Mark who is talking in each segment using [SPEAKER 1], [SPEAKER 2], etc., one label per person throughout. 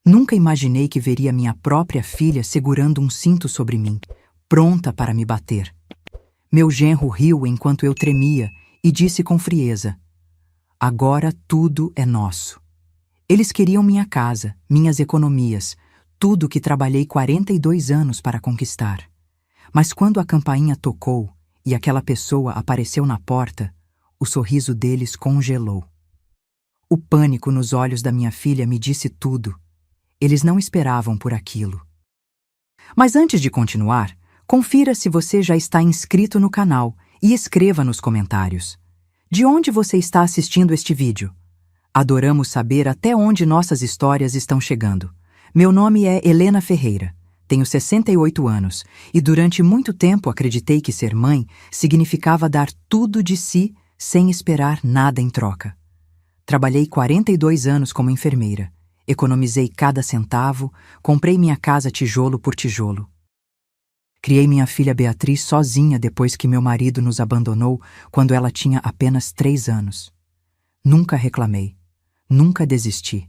[SPEAKER 1] Nunca imaginei que veria minha própria filha segurando um cinto sobre mim, pronta para me bater. Meu genro riu enquanto eu tremia e disse com frieza: "Agora tudo é nosso." Eles queriam minha casa, minhas economias, tudo que trabalhei 42 anos para conquistar. Mas quando a campainha tocou e aquela pessoa apareceu na porta, o sorriso deles congelou. O pânico nos olhos da minha filha me disse tudo. Eles não esperavam por aquilo. Mas antes de continuar, confira se você já está inscrito no canal e escreva nos comentários: de onde você está assistindo este vídeo? Adoramos saber até onde nossas histórias estão chegando. Meu nome é Helena Ferreira, tenho 68 anos e durante muito tempo acreditei que ser mãe significava dar tudo de si sem esperar nada em troca. Trabalhei 42 anos como enfermeira, economizei cada centavo, comprei minha casa tijolo por tijolo. Criei minha filha Beatriz sozinha depois que meu marido nos abandonou quando ela tinha apenas 3 anos. Nunca reclamei, nunca desisti.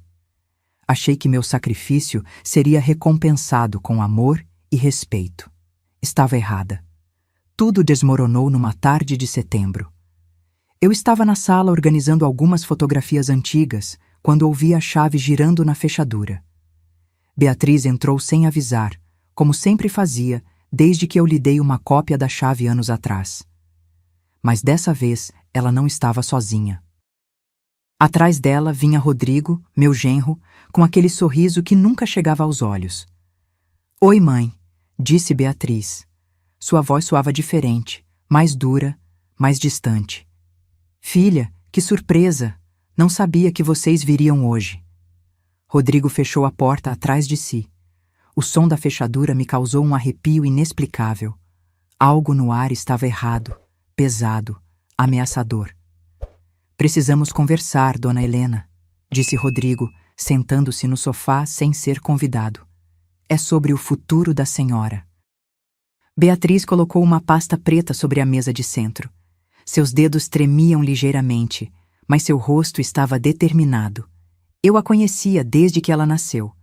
[SPEAKER 1] Achei que meu sacrifício seria recompensado com amor e respeito. Estava errada. Tudo desmoronou numa tarde de setembro. Eu estava na sala organizando algumas fotografias antigas quando ouvi a chave girando na fechadura. Beatriz entrou sem avisar, como sempre fazia desde que eu lhe dei uma cópia da chave anos atrás. Mas dessa vez ela não estava sozinha. Atrás dela vinha Rodrigo, meu genro, com aquele sorriso que nunca chegava aos olhos. "Oi, mãe", disse Beatriz. Sua voz soava diferente, mais dura, mais distante. "Filha, que surpresa! Não sabia que vocês viriam hoje." Rodrigo fechou a porta atrás de si. O som da fechadura me causou um arrepio inexplicável. Algo no ar estava errado, pesado, ameaçador. "Precisamos conversar, dona Helena", disse Rodrigo, sentando-se no sofá sem ser convidado. "É sobre o futuro da senhora." Beatriz colocou uma pasta preta sobre a mesa de centro. Seus dedos tremiam ligeiramente, mas seu rosto estava determinado. Eu a conhecia desde que ela nasceu.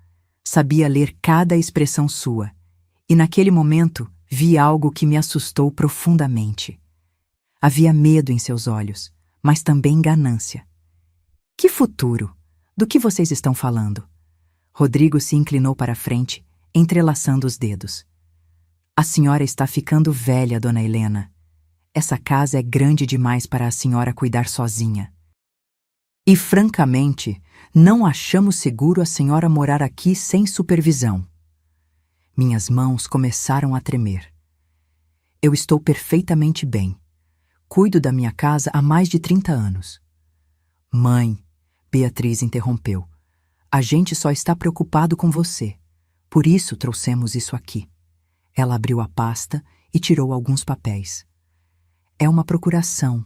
[SPEAKER 1] Sabia ler cada expressão sua, e naquele momento vi algo que me assustou profundamente. Havia medo em seus olhos, mas também ganância. "Que futuro? Do que vocês estão falando?" Rodrigo se inclinou para a frente, entrelaçando os dedos. "A senhora está ficando velha, dona Helena. Essa casa é grande demais para a senhora cuidar sozinha. E, francamente, não achamos seguro a senhora morar aqui sem supervisão." Minhas mãos começaram a tremer. "Eu estou perfeitamente bem. Cuido da minha casa há mais de 30 anos. "Mãe", Beatriz interrompeu, "a gente só está preocupado com você. Por isso trouxemos isso aqui." Ela abriu a pasta e tirou alguns papéis. "É uma procuração.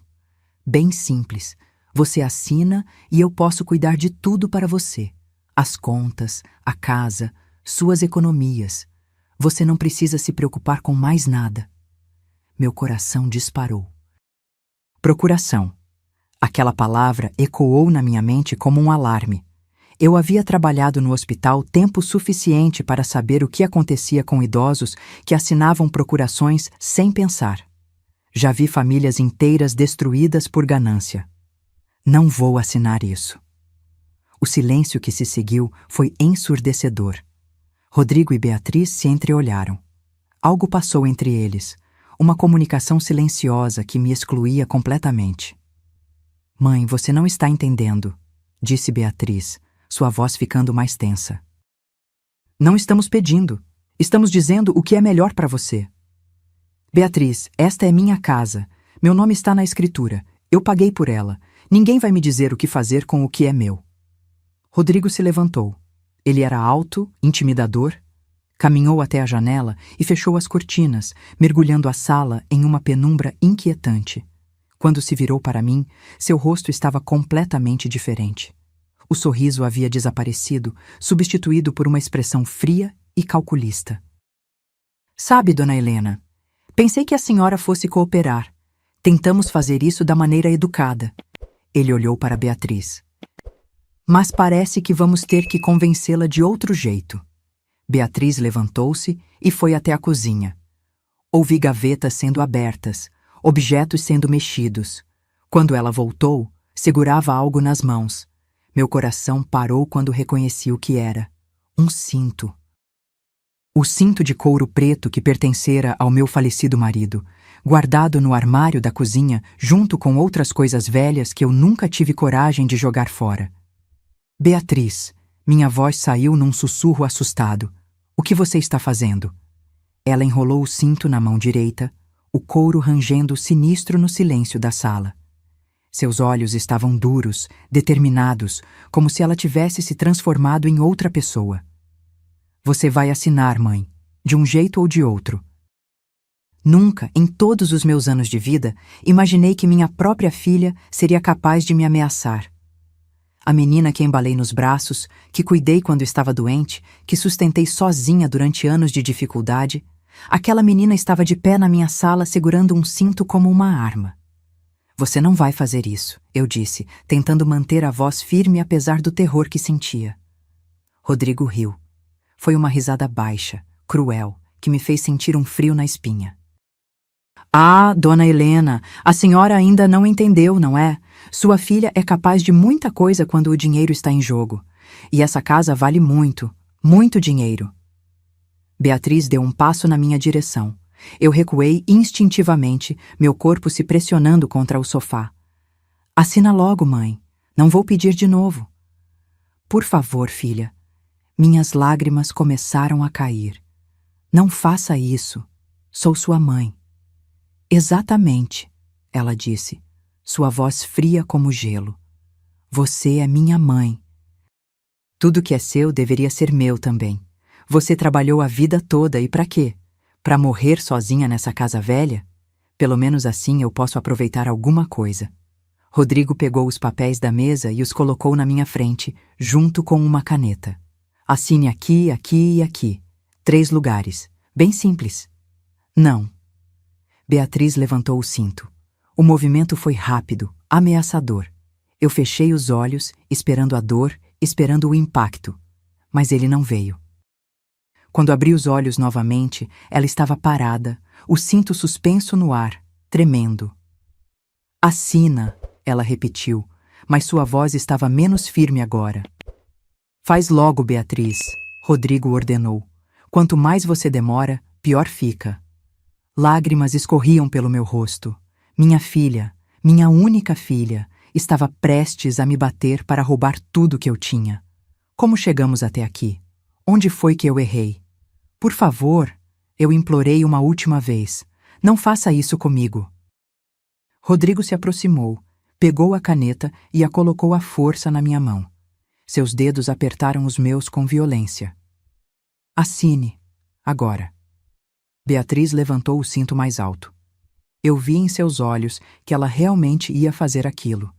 [SPEAKER 1] Bem simples. Você assina e eu posso cuidar de tudo para você. As contas, a casa, suas economias. Você não precisa se preocupar com mais nada." Meu coração disparou. Procuração. Aquela palavra ecoou na minha mente como um alarme. Eu havia trabalhado no hospital tempo suficiente para saber o que acontecia com idosos que assinavam procurações sem pensar. Já vi famílias inteiras destruídas por ganância. Não vou assinar isso. O silêncio que se seguiu foi ensurdecedor. Rodrigo e Beatriz se entreolharam. Algo passou entre eles, uma comunicação silenciosa que me excluía completamente. "Mãe, você não está entendendo", disse Beatriz, sua voz ficando mais tensa. "Não estamos pedindo. Estamos dizendo o que é melhor para você." "Beatriz, esta é minha casa. Meu nome está na escritura. Eu paguei por ela. Ninguém vai me dizer o que fazer com o que é meu." Rodrigo se levantou. Ele era alto, intimidador. Caminhou até a janela e fechou as cortinas, mergulhando a sala em uma penumbra inquietante. Quando se virou para mim, seu rosto estava completamente diferente. O sorriso havia desaparecido, substituído por uma expressão fria e calculista. "Sabe, dona Helena, pensei que a senhora fosse cooperar. Tentamos fazer isso da maneira educada." Ele olhou para Beatriz. Mas parece que vamos ter que convencê-la de outro jeito. Beatriz levantou-se e foi até a cozinha. Ouvi gavetas sendo abertas, objetos sendo mexidos. Quando ela voltou, segurava algo nas mãos. Meu coração parou quando reconheci o que era. Um cinto. O cinto de couro preto que pertencera ao meu falecido marido, guardado no armário da cozinha junto com outras coisas velhas que eu nunca tive coragem de jogar fora. Beatriz, minha voz saiu num sussurro assustado. O que você está fazendo? Ela enrolou o cinto na mão direita, o couro rangendo sinistro no silêncio da sala. Seus olhos estavam duros, determinados, como se ela tivesse se transformado em outra pessoa. Você vai assinar, mãe, de um jeito ou de outro. Nunca, em todos os meus anos de vida, imaginei que minha própria filha seria capaz de me ameaçar. A menina que embalei nos braços, que cuidei quando estava doente, que sustentei sozinha durante anos de dificuldade, aquela menina estava de pé na minha sala segurando um cinto como uma arma. Você não vai fazer isso, eu disse, tentando manter a voz firme apesar do terror que sentia. Rodrigo riu. Foi uma risada baixa, cruel, que me fez sentir um frio na espinha. Ah, dona Helena, a senhora ainda não entendeu, não é? Sua filha é capaz de muita coisa quando o dinheiro está em jogo. E essa casa vale muito, muito dinheiro. Beatriz deu um passo na minha direção. Eu recuei instintivamente, meu corpo se pressionando contra o sofá. Assina logo, mãe. Não vou pedir de novo. Por favor, filha. Minhas lágrimas começaram a cair. Não faça isso. Sou sua mãe. Exatamente, ela disse, sua voz fria como gelo. Você é minha mãe. Tudo que é seu deveria ser meu também. Você trabalhou a vida toda e para quê? Para morrer sozinha nessa casa velha? Pelo menos assim eu posso aproveitar alguma coisa. Rodrigo pegou os papéis da mesa e os colocou na minha frente, junto com uma caneta. Assine aqui, aqui e aqui. 3 lugares. Bem simples. Não. Beatriz levantou o cinto. O movimento foi rápido, ameaçador. Eu fechei os olhos, esperando a dor, esperando o impacto. Mas ele não veio. Quando abri os olhos novamente, ela estava parada, o cinto suspenso no ar, tremendo. Assina, ela repetiu, mas sua voz estava menos firme agora. Faz logo, Beatriz, Rodrigo ordenou. Quanto mais você demora, pior fica. Lágrimas escorriam pelo meu rosto. Minha filha, minha única filha, estava prestes a me bater para roubar tudo que eu tinha. Como chegamos até aqui? Onde foi que eu errei? Por favor, eu implorei uma última vez. Não faça isso comigo. Rodrigo se aproximou, pegou a caneta e a colocou à força na minha mão. Seus dedos apertaram os meus com violência. Assine, agora. Beatriz levantou o cinto mais alto. Eu vi em seus olhos que ela realmente ia fazer aquilo.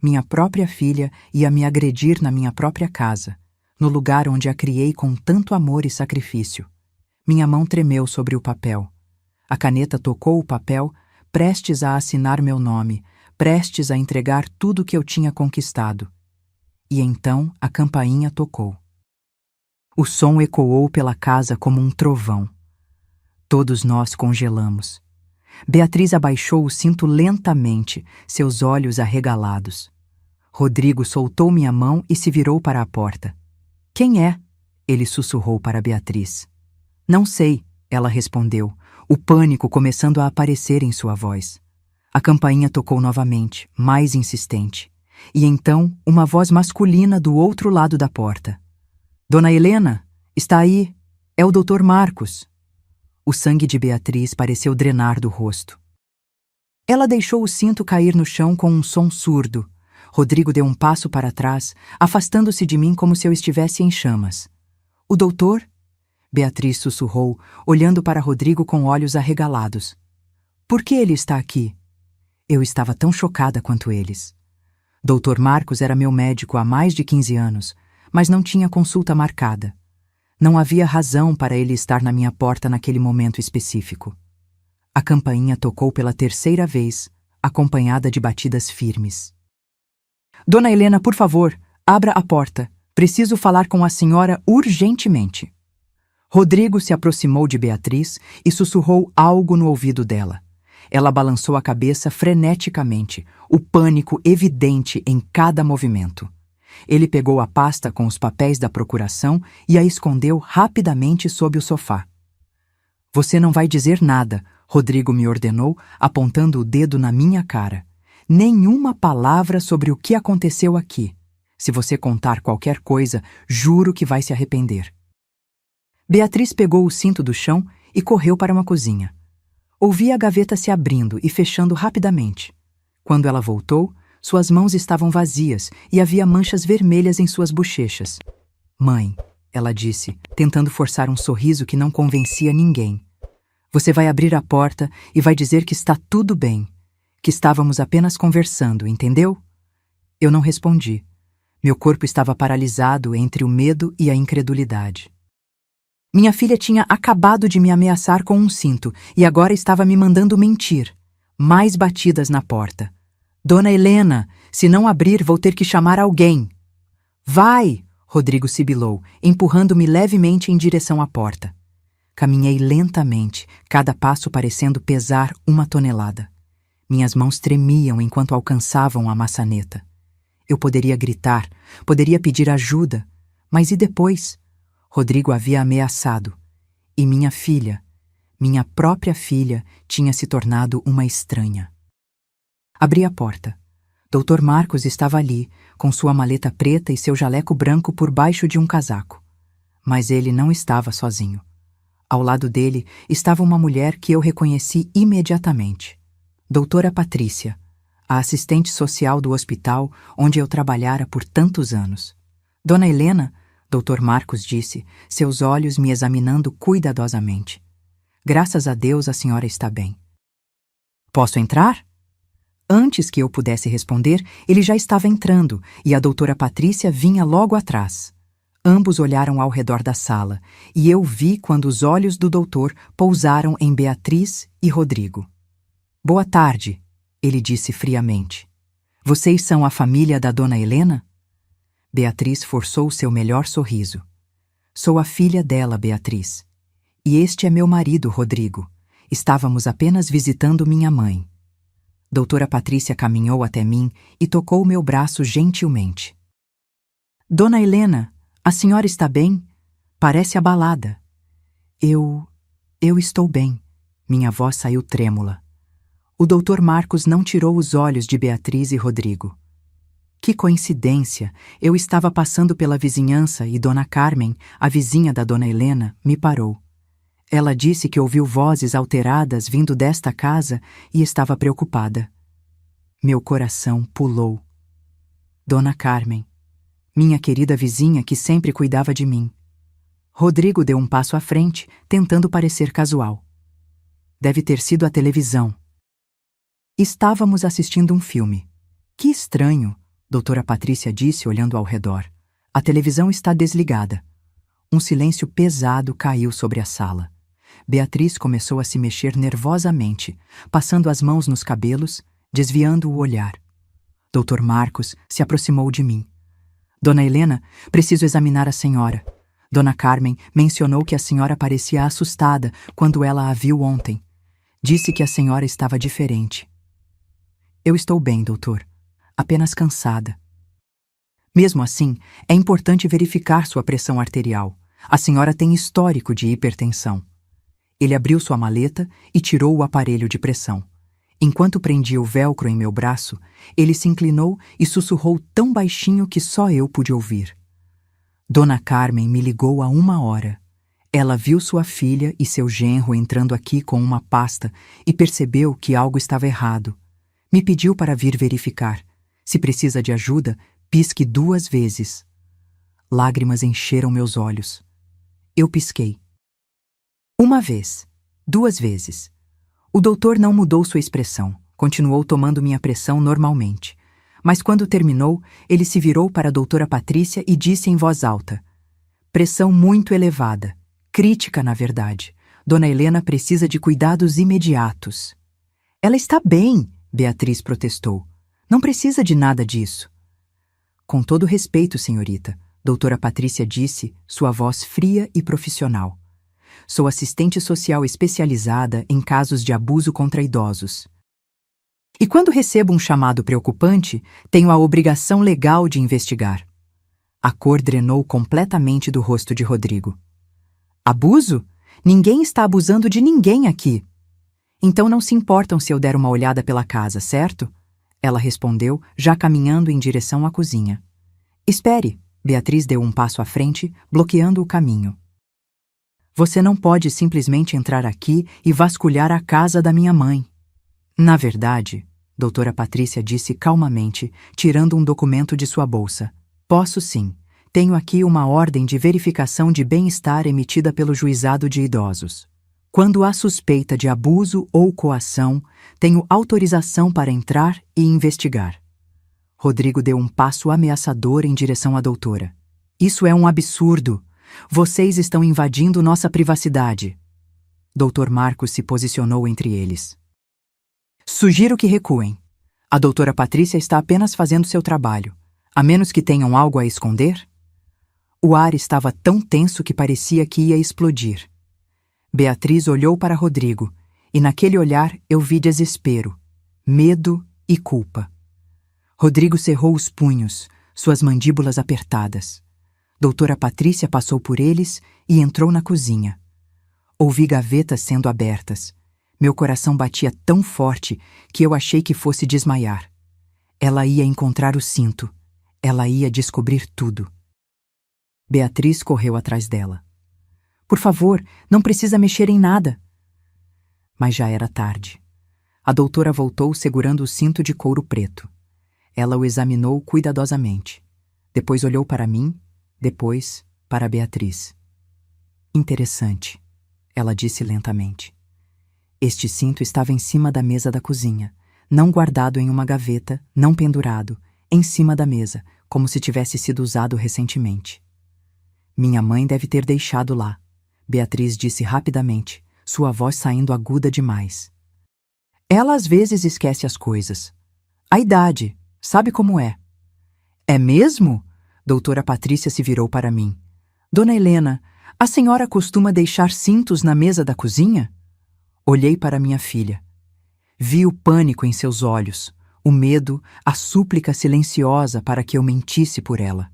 [SPEAKER 1] Minha própria filha ia me agredir na minha própria casa, no lugar onde a criei com tanto amor e sacrifício. Minha mão tremeu sobre o papel. A caneta tocou o papel, prestes a assinar meu nome, prestes a entregar tudo que eu tinha conquistado. E então a campainha tocou. O som ecoou pela casa como um trovão. Todos nós congelamos. Beatriz abaixou o cinto lentamente, seus olhos arregalados. Rodrigo soltou minha mão e se virou para a porta. Quem é? Ele sussurrou para Beatriz. Não sei, ela respondeu, o pânico começando a aparecer em sua voz. A campainha tocou novamente, mais insistente. E então, uma voz masculina do outro lado da porta. Dona Helena, está aí. É o Dr. Marcos. O sangue de Beatriz pareceu drenar do rosto. Ela deixou o cinto cair no chão com um som surdo. Rodrigo deu um passo para trás, afastando-se de mim como se eu estivesse em chamas. O doutor? Beatriz sussurrou, olhando para Rodrigo com olhos arregalados. Por que ele está aqui? Eu estava tão chocada quanto eles. Dr. Marcos era meu médico há mais de 15 anos, mas não tinha consulta marcada. Não havia razão para ele estar na minha porta naquele momento específico. A campainha tocou pela 3ª vez, acompanhada de batidas firmes. Dona Helena, por favor, abra a porta. Preciso falar com a senhora urgentemente. Rodrigo se aproximou de Beatriz e sussurrou algo no ouvido dela. Ela balançou a cabeça freneticamente, o pânico evidente em cada movimento. Ele pegou a pasta com os papéis da procuração e a escondeu rapidamente sob o sofá. Você não vai dizer nada, Rodrigo me ordenou, apontando o dedo na minha cara. Nenhuma palavra sobre o que aconteceu aqui. Se você contar qualquer coisa, juro que vai se arrepender. Beatriz pegou o cinto do chão e correu para uma cozinha. Ouvi a gaveta se abrindo e fechando rapidamente. Quando ela voltou, suas mãos estavam vazias e havia manchas vermelhas em suas bochechas. Mãe, ela disse, tentando forçar um sorriso que não convencia ninguém. Você vai abrir a porta e vai dizer que está tudo bem, que estávamos apenas conversando, entendeu? Eu não respondi. Meu corpo estava paralisado entre o medo e a incredulidade. Minha filha tinha acabado de me ameaçar com um cinto e agora estava me mandando mentir. Mais batidas na porta. Dona Helena, se não abrir, vou ter que chamar alguém. Vai! Rodrigo sibilou, empurrando-me levemente em direção à porta. Caminhei lentamente, cada passo parecendo pesar 1 tonelada. Minhas mãos tremiam enquanto alcançavam a maçaneta. Eu poderia gritar, poderia pedir ajuda, mas e depois? Rodrigo havia ameaçado, e minha filha, minha própria filha, tinha se tornado uma estranha. Abri a porta. Dr. Marcos estava ali, com sua maleta preta e seu jaleco branco por baixo de um casaco. Mas ele não estava sozinho. Ao lado dele estava uma mulher que eu reconheci imediatamente. Doutora Patrícia, a assistente social do hospital onde eu trabalhara por tantos anos. Dona Helena, Dr. Marcos disse, seus olhos me examinando cuidadosamente. Graças a Deus a senhora está bem. Posso entrar? Antes que eu pudesse responder, ele já estava entrando e a doutora Patrícia vinha logo atrás. Ambos olharam ao redor da sala e eu vi quando os olhos do doutor pousaram em Beatriz e Rodrigo. Boa tarde, ele disse friamente. Vocês são a família da dona Helena? Beatriz forçou seu melhor sorriso. Sou a filha dela, Beatriz. E este é meu marido, Rodrigo. Estávamos apenas visitando minha mãe. Doutora Patrícia caminhou até mim e tocou meu braço gentilmente. Dona Helena, a senhora está bem? Parece abalada. Eu estou bem. Minha voz saiu trêmula. O doutor Marcos não tirou os olhos de Beatriz e Rodrigo. Que coincidência! Eu estava passando pela vizinhança e Dona Carmen, a vizinha da Dona Helena, me parou. Ela disse que ouviu vozes alteradas vindo desta casa e estava preocupada. Meu coração pulou. Dona Carmen, minha querida vizinha que sempre cuidava de mim. Rodrigo deu um passo à frente, tentando parecer casual. Deve ter sido a televisão. Estávamos assistindo um filme. Que estranho! Doutora Patrícia disse, olhando ao redor. A televisão está desligada. Um silêncio pesado caiu sobre a sala. Beatriz começou a se mexer nervosamente, passando as mãos nos cabelos, desviando o olhar. Dr. Marcos se aproximou de mim. Dona Helena, preciso examinar a senhora. Dona Carmen mencionou que a senhora parecia assustada quando ela a viu ontem. Disse que a senhora estava diferente. Eu estou bem, doutor. Apenas cansada. Mesmo assim, é importante verificar sua pressão arterial. A senhora tem histórico de hipertensão. Ele abriu sua maleta e tirou o aparelho de pressão. Enquanto prendia o velcro em meu braço, ele se inclinou e sussurrou tão baixinho que só eu pude ouvir. Dona Carmen me ligou há 1 hora. Ela viu sua filha e seu genro entrando aqui com uma pasta e percebeu que algo estava errado. Me pediu para vir verificar. Se precisa de ajuda, pisque 2 vezes. Lágrimas encheram meus olhos. Eu pisquei. 1 vez, 2 vezes. O doutor não mudou sua expressão, continuou tomando minha pressão normalmente. Mas quando terminou, ele se virou para a doutora Patrícia e disse em voz alta: pressão muito elevada, crítica na verdade. Dona Helena precisa de cuidados imediatos. Ela está bem, Beatriz protestou. Não precisa de nada disso. Com todo respeito, senhorita, doutora Patrícia disse, sua voz fria e profissional. Sou assistente social especializada em casos de abuso contra idosos. E quando recebo um chamado preocupante, tenho a obrigação legal de investigar. A cor drenou completamente do rosto de Rodrigo. Abuso? Ninguém está abusando de ninguém aqui. Então não se importam se eu der uma olhada pela casa, certo? Ela respondeu, já caminhando em direção à cozinha. Espere, Beatriz deu um passo à frente, bloqueando o caminho. Você não pode simplesmente entrar aqui e vasculhar a casa da minha mãe. Na verdade, doutora Patrícia disse calmamente, tirando um documento de sua bolsa. Posso sim. Tenho aqui uma ordem de verificação de bem-estar emitida pelo juizado de idosos. Quando há suspeita de abuso ou coação, tenho autorização para entrar e investigar. Rodrigo deu um passo ameaçador em direção à doutora. Isso é um absurdo. Vocês estão invadindo nossa privacidade. Dr. Marcos se posicionou entre eles. Sugiro que recuem. A doutora Patrícia está apenas fazendo seu trabalho, a menos que tenham algo a esconder. O ar estava tão tenso que parecia que ia explodir. Beatriz olhou para Rodrigo, e naquele olhar eu vi desespero, medo e culpa. Rodrigo cerrou os punhos, suas mandíbulas apertadas. Doutora Patrícia passou por eles e entrou na cozinha. Ouvi gavetas sendo abertas. Meu coração batia tão forte que eu achei que fosse desmaiar. Ela ia encontrar o cinto. Ela ia descobrir tudo. Beatriz correu atrás dela. Por favor, não precisa mexer em nada. Mas já era tarde. A doutora voltou segurando o cinto de couro preto. Ela o examinou cuidadosamente. Depois olhou para mim, depois para Beatriz. Interessante, ela disse lentamente. Este cinto estava em cima da mesa da cozinha, não guardado em uma gaveta, não pendurado, em cima da mesa, como se tivesse sido usado recentemente. Minha mãe deve ter deixado lá, Beatriz disse rapidamente, sua voz saindo aguda demais. Ela às vezes esquece as coisas. A idade, sabe como é. É mesmo? Doutora Patrícia se virou para mim. Dona Helena, a senhora costuma deixar cintos na mesa da cozinha? Olhei para minha filha. Vi o pânico em seus olhos, o medo, a súplica silenciosa para que eu mentisse por ela.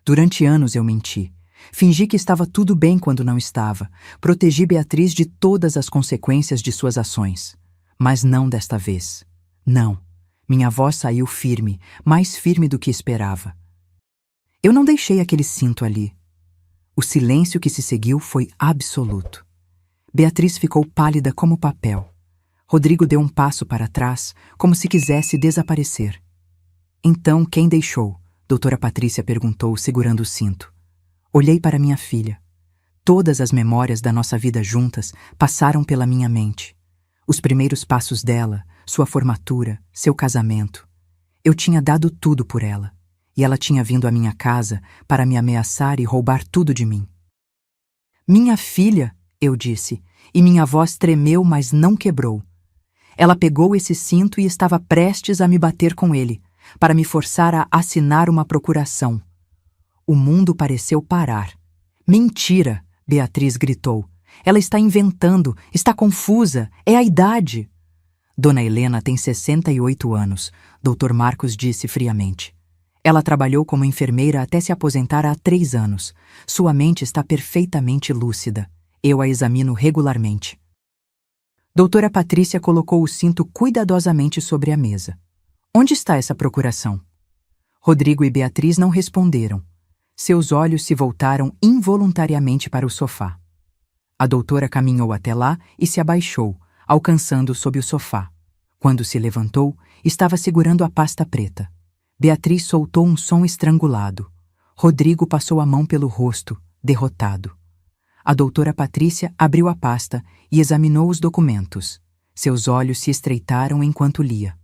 [SPEAKER 1] Durante anos eu menti. Fingi que estava tudo bem quando não estava. Protegi Beatriz de todas as consequências de suas ações. Mas não desta vez. Não. Minha voz saiu firme, mais firme do que esperava. Eu não deixei aquele cinto ali. O silêncio que se seguiu foi absoluto. Beatriz ficou pálida como papel. Rodrigo deu um passo para trás, como se quisesse desaparecer. Então, quem deixou? Doutora Patrícia perguntou, segurando o cinto. Olhei para minha filha. Todas as memórias da nossa vida juntas passaram pela minha mente. Os primeiros passos dela, sua formatura, seu casamento. Eu tinha dado tudo por ela, e ela tinha vindo à minha casa para me ameaçar e roubar tudo de mim. Minha filha, eu disse, e minha voz tremeu, mas não quebrou. Ela pegou esse cinto e estava prestes a me bater com ele, para me forçar a assinar uma procuração. O mundo pareceu parar. Mentira, Beatriz gritou. Ela está inventando, está confusa, é a idade. Dona Helena tem 68 anos, Dr. Marcos disse friamente. Ela trabalhou como enfermeira até se aposentar há 3 anos. Sua mente está perfeitamente lúcida. Eu a examino regularmente. Doutora Patrícia colocou o cinto cuidadosamente sobre a mesa. Onde está essa procuração? Rodrigo e Beatriz não responderam. Seus olhos se voltaram involuntariamente para o sofá. A doutora caminhou até lá e se abaixou, alcançando sob o sofá. Quando se levantou, estava segurando a pasta preta. Beatriz soltou um som estrangulado. Rodrigo passou a mão pelo rosto, derrotado. A doutora Patrícia abriu a pasta e examinou os documentos. Seus olhos se estreitaram enquanto lia.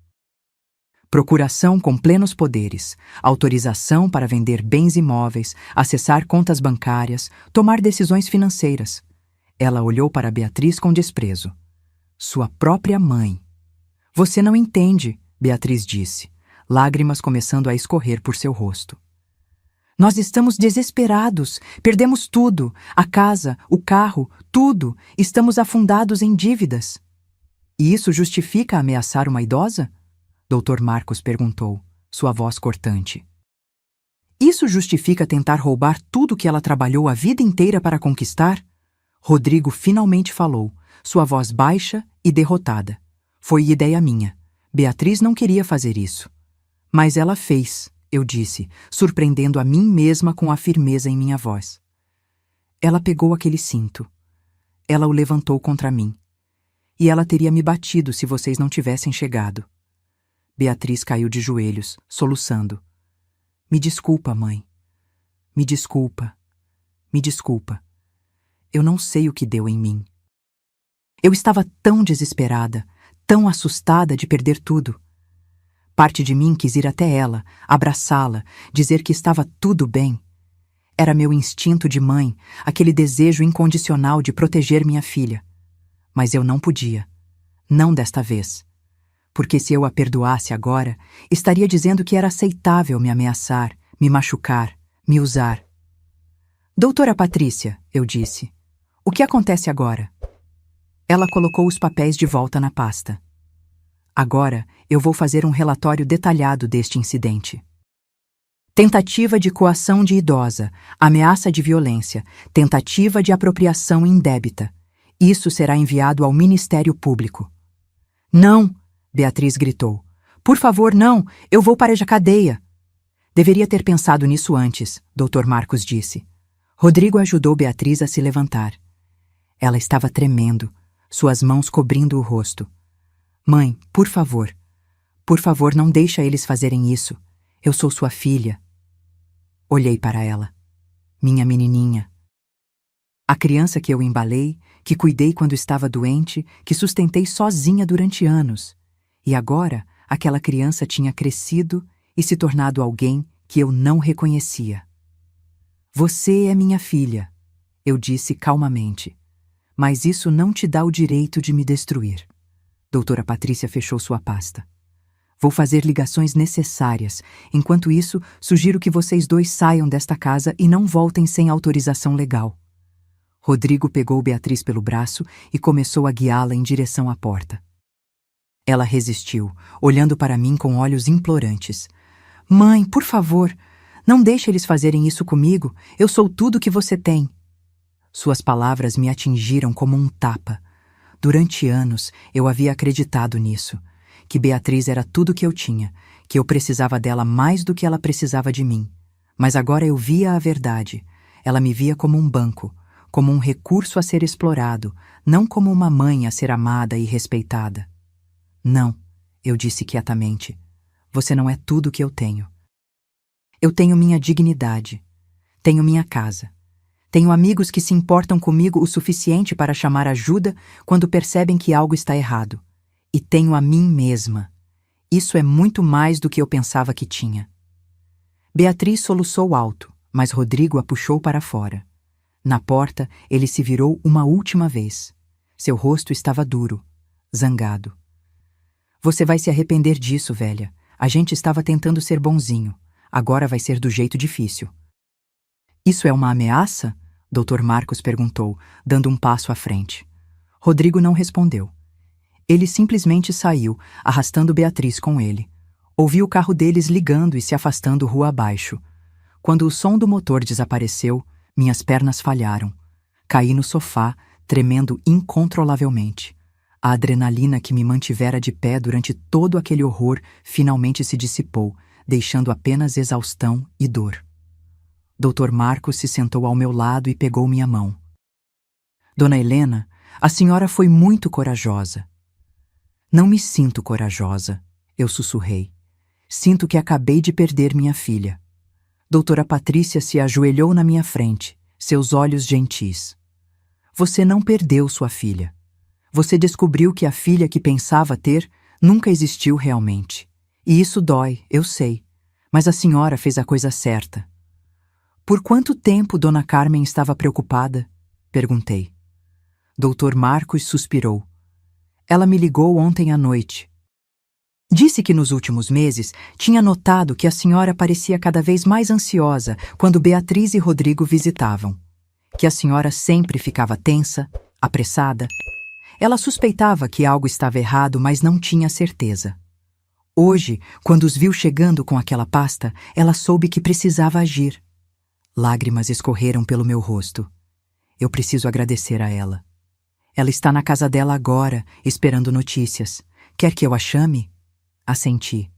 [SPEAKER 1] Procuração com plenos poderes, autorização para vender bens imóveis, acessar contas bancárias, tomar decisões financeiras. Ela olhou para Beatriz com desprezo. Sua própria mãe. Você não entende, Beatriz disse. lágrimas começando a escorrer por seu rosto. Nós estamos desesperados, perdemos tudo, a casa, o carro, tudo, estamos afundados em dívidas. E isso justifica ameaçar uma idosa? Dr. Marcos perguntou, sua voz cortante. Isso justifica tentar roubar tudo que ela trabalhou a vida inteira para conquistar? Rodrigo finalmente falou, sua voz baixa e derrotada. Foi ideia minha. Beatriz não queria fazer isso. Mas ela fez, eu disse, surpreendendo a mim mesma com a firmeza em minha voz. Ela pegou aquele cinto. Ela o levantou contra mim. E ela teria me batido se vocês não tivessem chegado. Beatriz caiu de joelhos, soluçando. Me desculpa, mãe. Me desculpa. Me desculpa. Eu não sei o que deu em mim. Eu estava tão desesperada, tão assustada de perder tudo. Parte de mim quis ir até ela, abraçá-la, dizer que estava tudo bem. Era meu instinto de mãe, aquele desejo incondicional de proteger minha filha. Mas eu não podia. Não desta vez. Porque se eu a perdoasse agora, estaria dizendo que era aceitável me ameaçar, me machucar, me usar. Doutora Patrícia, eu disse, o que acontece agora? Ela colocou os papéis de volta na pasta. Agora eu vou fazer um relatório detalhado deste incidente. Tentativa de coação de idosa, ameaça de violência, tentativa de apropriação indébita. Isso será enviado ao Ministério Público. Não! Beatriz gritou. Por favor, não! Eu vou para a cadeia! Deveria ter pensado nisso antes, Dr. Marcos disse. Rodrigo ajudou Beatriz a se levantar. Ela estava tremendo, suas mãos cobrindo o rosto. Mãe, por favor, não deixa eles fazerem isso. Eu sou sua filha. Olhei para ela. Minha menininha. A criança que eu embalei, que cuidei quando estava doente, que sustentei sozinha durante anos. E agora, aquela criança tinha crescido e se tornado alguém que eu não reconhecia. Você é minha filha, eu disse calmamente. Mas isso não te dá o direito de me destruir. Doutora Patrícia fechou sua pasta. Vou fazer ligações necessárias. Enquanto isso, sugiro que vocês dois saiam desta casa e não voltem sem autorização legal. Rodrigo pegou Beatriz pelo braço e começou a guiá-la em direção à porta. Ela resistiu, olhando para mim com olhos implorantes. Mãe, por favor, não deixe eles fazerem isso comigo. Eu sou tudo que você tem. Suas palavras me atingiram como um tapa. Durante anos, eu havia acreditado nisso, que Beatriz era tudo que eu tinha, que eu precisava dela mais do que ela precisava de mim. Mas agora eu via a verdade. Ela me via como um banco, como um recurso a ser explorado, não como uma mãe a ser amada e respeitada. Não, eu disse quietamente. Você não é tudo que eu tenho. Eu tenho minha dignidade. Tenho minha casa. Tenho amigos que se importam comigo o suficiente para chamar ajuda quando percebem que algo está errado. E tenho a mim mesma. Isso é muito mais do que eu pensava que tinha. Beatriz soluçou alto, mas Rodrigo a puxou para fora. Na porta, ele se virou uma última vez. Seu rosto estava duro, zangado. Você vai se arrepender disso, velha. A gente estava tentando ser bonzinho. Agora vai ser do jeito difícil. Isso é uma ameaça? Dr. Marcos perguntou, dando um passo à frente. Rodrigo não respondeu. Ele simplesmente saiu, arrastando Beatriz com ele. Ouvi o carro deles ligando e se afastando rua abaixo. Quando o som do motor desapareceu, minhas pernas falharam. Caí no sofá, tremendo incontrolavelmente. A adrenalina que me mantivera de pé durante todo aquele horror finalmente se dissipou, deixando apenas exaustão e dor. Dr. Marcos se sentou ao meu lado e pegou minha mão. Dona Helena, a senhora foi muito corajosa. Não me sinto corajosa, eu sussurrei. Sinto que acabei de perder minha filha. Doutora Patrícia se ajoelhou na minha frente, seus olhos gentis. Você não perdeu sua filha. Você descobriu que a filha que pensava ter nunca existiu realmente. E isso dói, eu sei. Mas a senhora fez a coisa certa. Por quanto tempo Dona Carmen estava preocupada? Perguntei. Dr. Marcos suspirou. Ela me ligou ontem à noite. Disse que nos últimos meses tinha notado que a senhora parecia cada vez mais ansiosa quando Beatriz e Rodrigo visitavam. Que a senhora sempre ficava tensa, apressada. Ela suspeitava que algo estava errado, mas não tinha certeza. Hoje, quando os viu chegando com aquela pasta, ela soube que precisava agir. Lágrimas escorreram pelo meu rosto. Eu preciso agradecer a ela. Ela está na casa dela agora, esperando notícias. Quer que eu a chame? Assenti.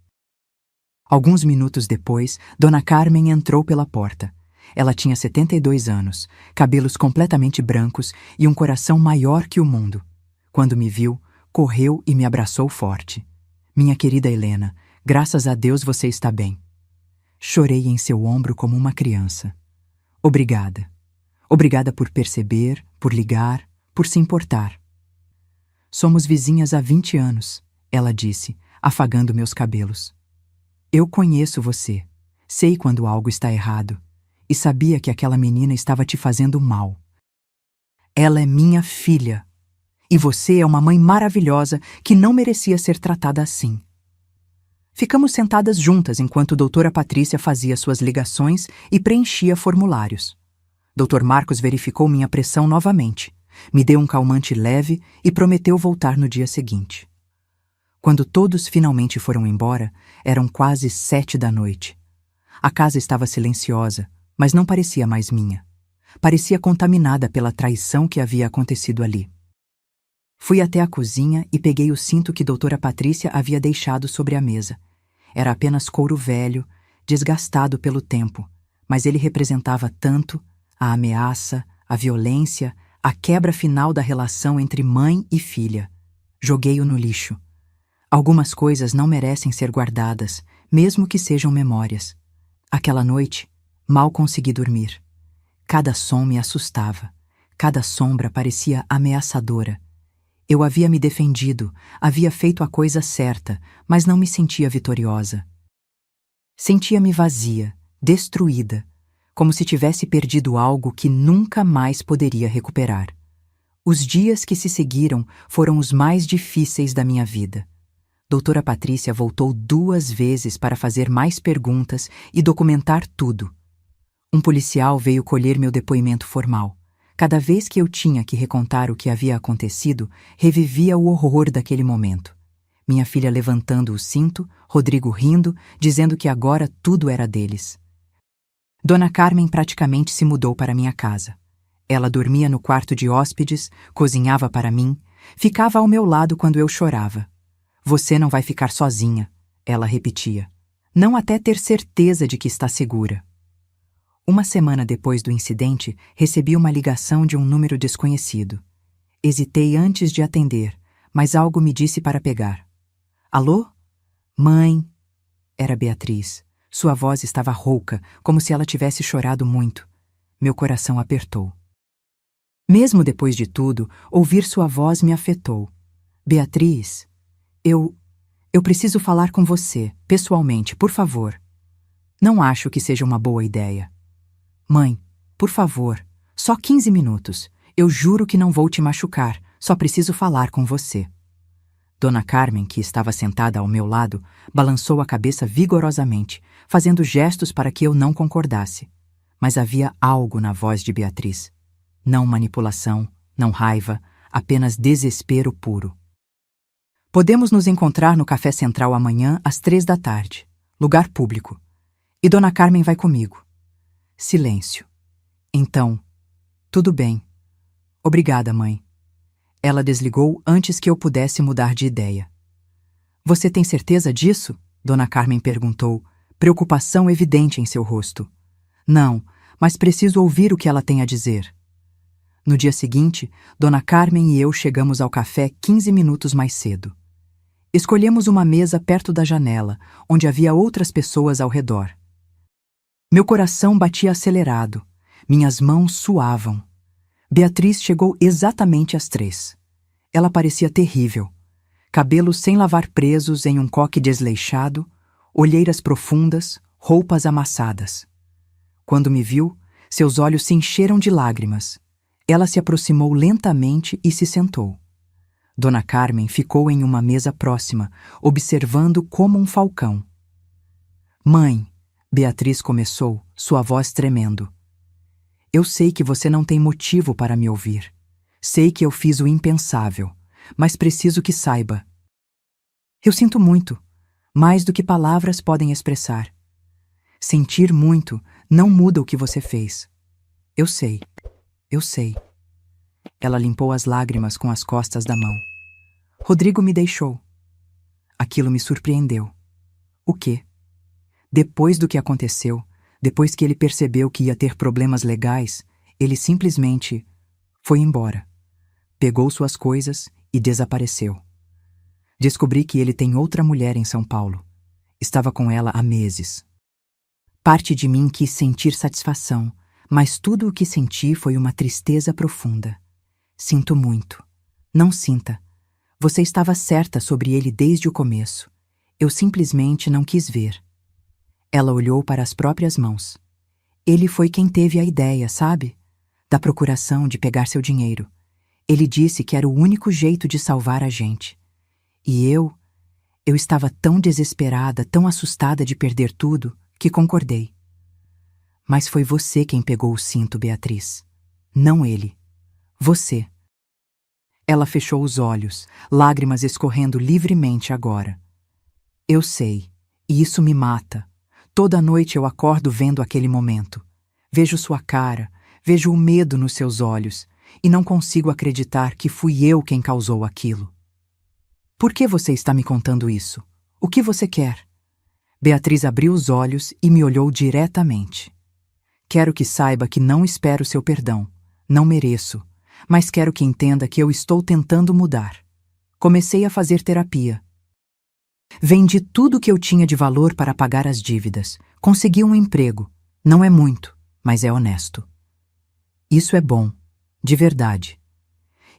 [SPEAKER 1] Alguns minutos depois, Dona Carmen entrou pela porta. Ela tinha 72 anos, cabelos completamente brancos e um coração maior que o mundo. Quando me viu, correu e me abraçou forte. Minha querida Helena, graças a Deus você está bem. Chorei em seu ombro como uma criança. Obrigada. Obrigada por perceber, por ligar, por se importar. Somos vizinhas há 20 anos, ela disse, afagando meus cabelos. Eu conheço você. Sei quando algo está errado. E sabia que aquela menina estava te fazendo mal. Ela é minha filha. E você é uma mãe maravilhosa que não merecia ser tratada assim. Ficamos sentadas juntas enquanto doutora Patrícia fazia suas ligações e preenchia formulários. Dr. Marcos verificou minha pressão novamente, me deu um calmante leve e prometeu voltar no dia seguinte. Quando todos finalmente foram embora, eram quase 7 da noite. A casa estava silenciosa, mas não parecia mais minha. Parecia contaminada pela traição que havia acontecido ali. Fui até a cozinha e peguei o cinto que doutora Patrícia havia deixado sobre a mesa. Era apenas couro velho, desgastado pelo tempo, mas ele representava tanto a ameaça, a violência, a quebra final da relação entre mãe e filha. Joguei-o no lixo. Algumas coisas não merecem ser guardadas, mesmo que sejam memórias. Aquela noite, mal consegui dormir. Cada som me assustava. Cada sombra parecia ameaçadora. Eu havia me defendido, havia feito a coisa certa, mas não me sentia vitoriosa. Sentia-me vazia, destruída, como se tivesse perdido algo que nunca mais poderia recuperar. Os dias que se seguiram foram os mais difíceis da minha vida. Doutora Patrícia voltou 2 vezes para fazer mais perguntas e documentar tudo. Um policial veio colher meu depoimento formal. Cada vez que eu tinha que recontar o que havia acontecido, revivia o horror daquele momento. Minha filha levantando o cinto, Rodrigo rindo, dizendo que agora tudo era deles. Dona Carmen praticamente se mudou para minha casa. Ela dormia no quarto de hóspedes, cozinhava para mim, ficava ao meu lado quando eu chorava. Você não vai ficar sozinha, ela repetia. Não até ter certeza de que está segura. Uma semana depois do incidente, recebi uma ligação de um número desconhecido. Hesitei antes de atender, mas algo me disse para pegar. Alô? Mãe? Era Beatriz. Sua voz estava rouca, como se ela tivesse chorado muito. Meu coração apertou. Mesmo depois de tudo, ouvir sua voz me afetou. Beatriz, eu preciso falar com você, pessoalmente, por favor. Não acho que seja uma boa ideia. Mãe, por favor, só 15 minutos. Eu juro que não vou te machucar, só preciso falar com você. Dona Carmen, que estava sentada ao meu lado, balançou a cabeça vigorosamente, fazendo gestos para que eu não concordasse. Mas havia algo na voz de Beatriz. Não manipulação, não raiva, apenas desespero puro. Podemos nos encontrar no Café Central amanhã às 3 da tarde, lugar público. E Dona Carmen vai comigo. Silêncio. Então, tudo bem. Obrigada, mãe. Ela desligou antes que eu pudesse mudar de ideia. Você tem certeza disso? Dona Carmen perguntou, preocupação evidente em seu rosto. Não, mas preciso ouvir o que ela tem a dizer. No dia seguinte, Dona Carmen e eu chegamos ao café 15 minutos mais cedo. Escolhemos uma mesa perto da janela, onde havia outras pessoas ao redor. Meu coração batia acelerado, minhas mãos suavam. Beatriz chegou exatamente às 3. Ela parecia terrível. Cabelos sem lavar presos em um coque desleixado, olheiras profundas, roupas amassadas. Quando me viu, seus olhos se encheram de lágrimas. Ela se aproximou lentamente e se sentou. Dona Carmen ficou em uma mesa próxima, observando como um falcão. Mãe, Beatriz começou, sua voz tremendo. Eu sei que você não tem motivo para me ouvir. Sei que eu fiz o impensável, mas preciso que saiba. Eu sinto muito, mais do que palavras podem expressar. Sentir muito não muda o que você fez. Eu sei, eu sei. Ela limpou as lágrimas com as costas da mão. Rodrigo me deixou. Aquilo me surpreendeu. O quê? Depois do que aconteceu, depois que ele percebeu que ia ter problemas legais, ele simplesmente foi embora. Pegou suas coisas e desapareceu. Descobri que ele tem outra mulher em São Paulo. Estava com ela há meses. Parte de mim quis sentir satisfação, mas tudo o que senti foi uma tristeza profunda. Sinto muito. Não sinta. Você estava certa sobre ele desde o começo. Eu simplesmente não quis ver. Ela olhou para as próprias mãos. Ele foi quem teve a ideia, sabe? Da procuração de pegar seu dinheiro. Ele disse que era o único jeito de salvar a gente. E eu estava tão desesperada, tão assustada de perder tudo, que concordei. Mas foi você quem pegou o cinto, Beatriz. Não ele. Você. Ela fechou os olhos, lágrimas escorrendo livremente agora. Eu sei, e isso me mata. Toda noite eu acordo vendo aquele momento. Vejo sua cara, vejo o medo nos seus olhos, e não consigo acreditar que fui eu quem causou aquilo. Por que você está me contando isso? O que você quer? Beatriz abriu os olhos e me olhou diretamente. Quero que saiba que não espero seu perdão. Não mereço. Mas quero que entenda que eu estou tentando mudar. Comecei a fazer terapia. Vendi tudo que eu tinha de valor para pagar as dívidas. Consegui um emprego. Não é muito, mas é honesto. Isso é bom, de verdade.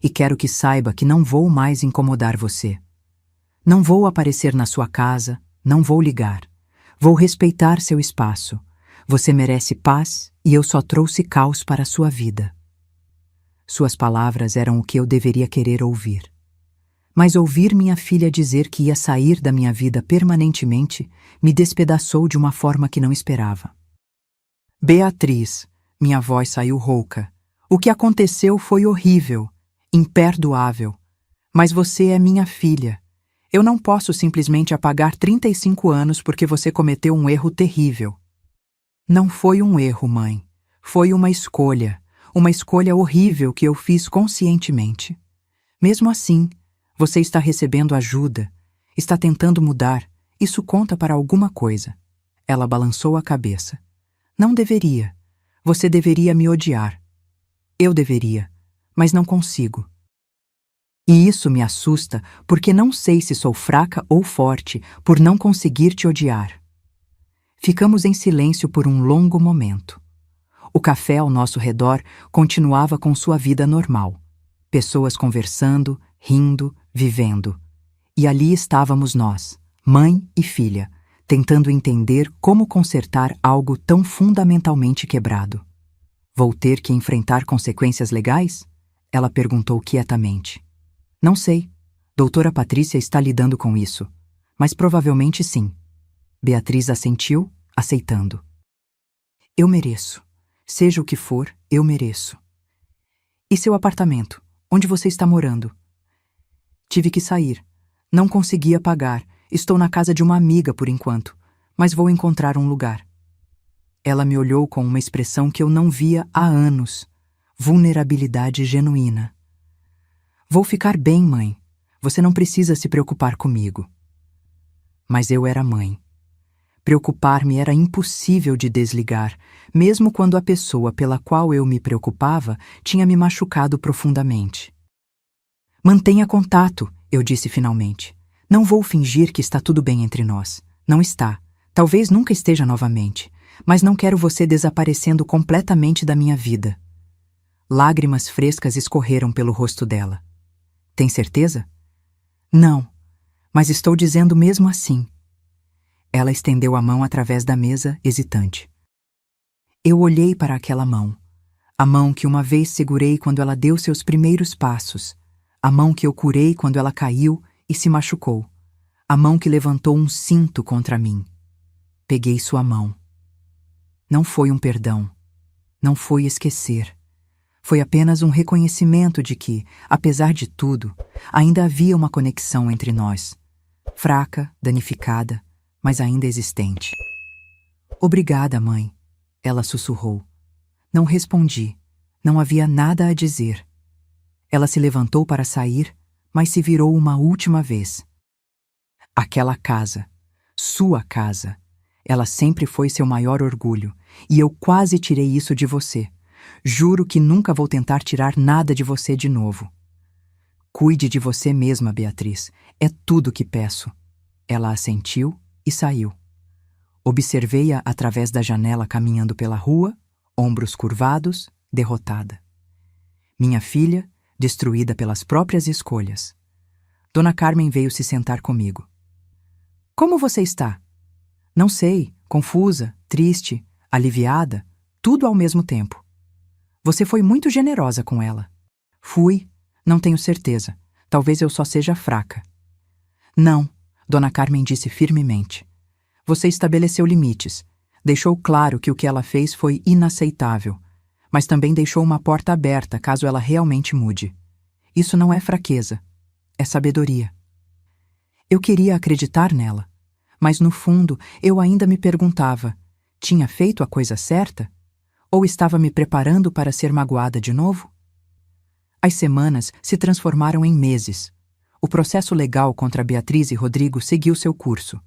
[SPEAKER 1] E quero que saiba que não vou mais incomodar você. Não vou aparecer na sua casa, não vou ligar. Vou respeitar seu espaço. Você merece paz e eu só trouxe caos para a sua vida. Suas palavras eram o que eu deveria querer ouvir. Mas ouvir minha filha dizer que ia sair da minha vida permanentemente me despedaçou de uma forma que não esperava. Beatriz, minha voz saiu rouca. O que aconteceu foi horrível, imperdoável. Mas você é minha filha. Eu não posso simplesmente apagar 35 anos porque você cometeu um erro terrível. Não foi um erro, mãe. Foi uma escolha horrível que eu fiz conscientemente. Mesmo assim, você está recebendo ajuda, está tentando mudar, isso conta para alguma coisa. Ela balançou a cabeça. Não deveria. Você deveria me odiar. Eu deveria, mas não consigo. E isso me assusta porque não sei se sou fraca ou forte por não conseguir te odiar. Ficamos em silêncio por um longo momento. O café ao nosso redor continuava com sua vida normal. Pessoas conversando, rindo, vivendo. E ali estávamos nós, mãe e filha, tentando entender como consertar algo tão fundamentalmente quebrado. Vou ter que enfrentar consequências legais? Ela perguntou quietamente. Não sei. Doutora Patrícia está lidando com isso. Mas provavelmente sim. Beatriz assentiu, aceitando. Eu mereço. Seja o que for, eu mereço. E seu apartamento? Onde você está morando? Tive que sair. Não conseguia pagar. Estou na casa de uma amiga por enquanto, mas vou encontrar um lugar. Ela me olhou com uma expressão que eu não via há anos. Vulnerabilidade genuína. Vou ficar bem, mãe. Você não precisa se preocupar comigo. Mas eu era mãe. Preocupar-me era impossível de desligar, mesmo quando a pessoa pela qual eu me preocupava tinha me machucado profundamente. Mantenha contato, eu disse finalmente. Não vou fingir que está tudo bem entre nós. Não está. Talvez nunca esteja novamente. Mas não quero você desaparecendo completamente da minha vida. Lágrimas frescas escorreram pelo rosto dela. Tem certeza? Não, mas estou dizendo mesmo assim. Ela estendeu a mão através da mesa, hesitante. Eu olhei para aquela mão. A mão que uma vez segurei quando ela deu seus primeiros passos. A mão que eu curei quando ela caiu e se machucou. A mão que levantou um cinto contra mim. Peguei sua mão. Não foi um perdão. Não foi esquecer. Foi apenas um reconhecimento de que, apesar de tudo, ainda havia uma conexão entre nós. Fraca, danificada, mas ainda existente. Obrigada, mãe, ela sussurrou. Não respondi. Não havia nada a dizer. Ela se levantou para sair, mas se virou uma última vez. Aquela casa, sua casa, ela sempre foi seu maior orgulho, e eu quase tirei isso de você. Juro que nunca vou tentar tirar nada de você de novo. Cuide de você mesma, Beatriz. É tudo que peço. Ela assentiu e saiu. Observei-a através da janela caminhando pela rua, ombros curvados, derrotada. Minha filha, destruída pelas próprias escolhas. Dona Carmen veio se sentar comigo. Como você está? Não sei, confusa, triste, aliviada, tudo ao mesmo tempo. Você foi muito generosa com ela. Fui, não tenho certeza. Talvez eu só seja fraca. Não, Dona Carmen disse firmemente. Você estabeleceu limites. Deixou claro que o que ela fez foi inaceitável, mas também deixou uma porta aberta caso ela realmente mude. Isso não é fraqueza, é sabedoria. Eu queria acreditar nela, mas no fundo eu ainda me perguntava, tinha feito a coisa certa? Ou estava me preparando para ser magoada de novo? As semanas se transformaram em meses. O processo legal contra Beatriz e Rodrigo seguiu seu curso.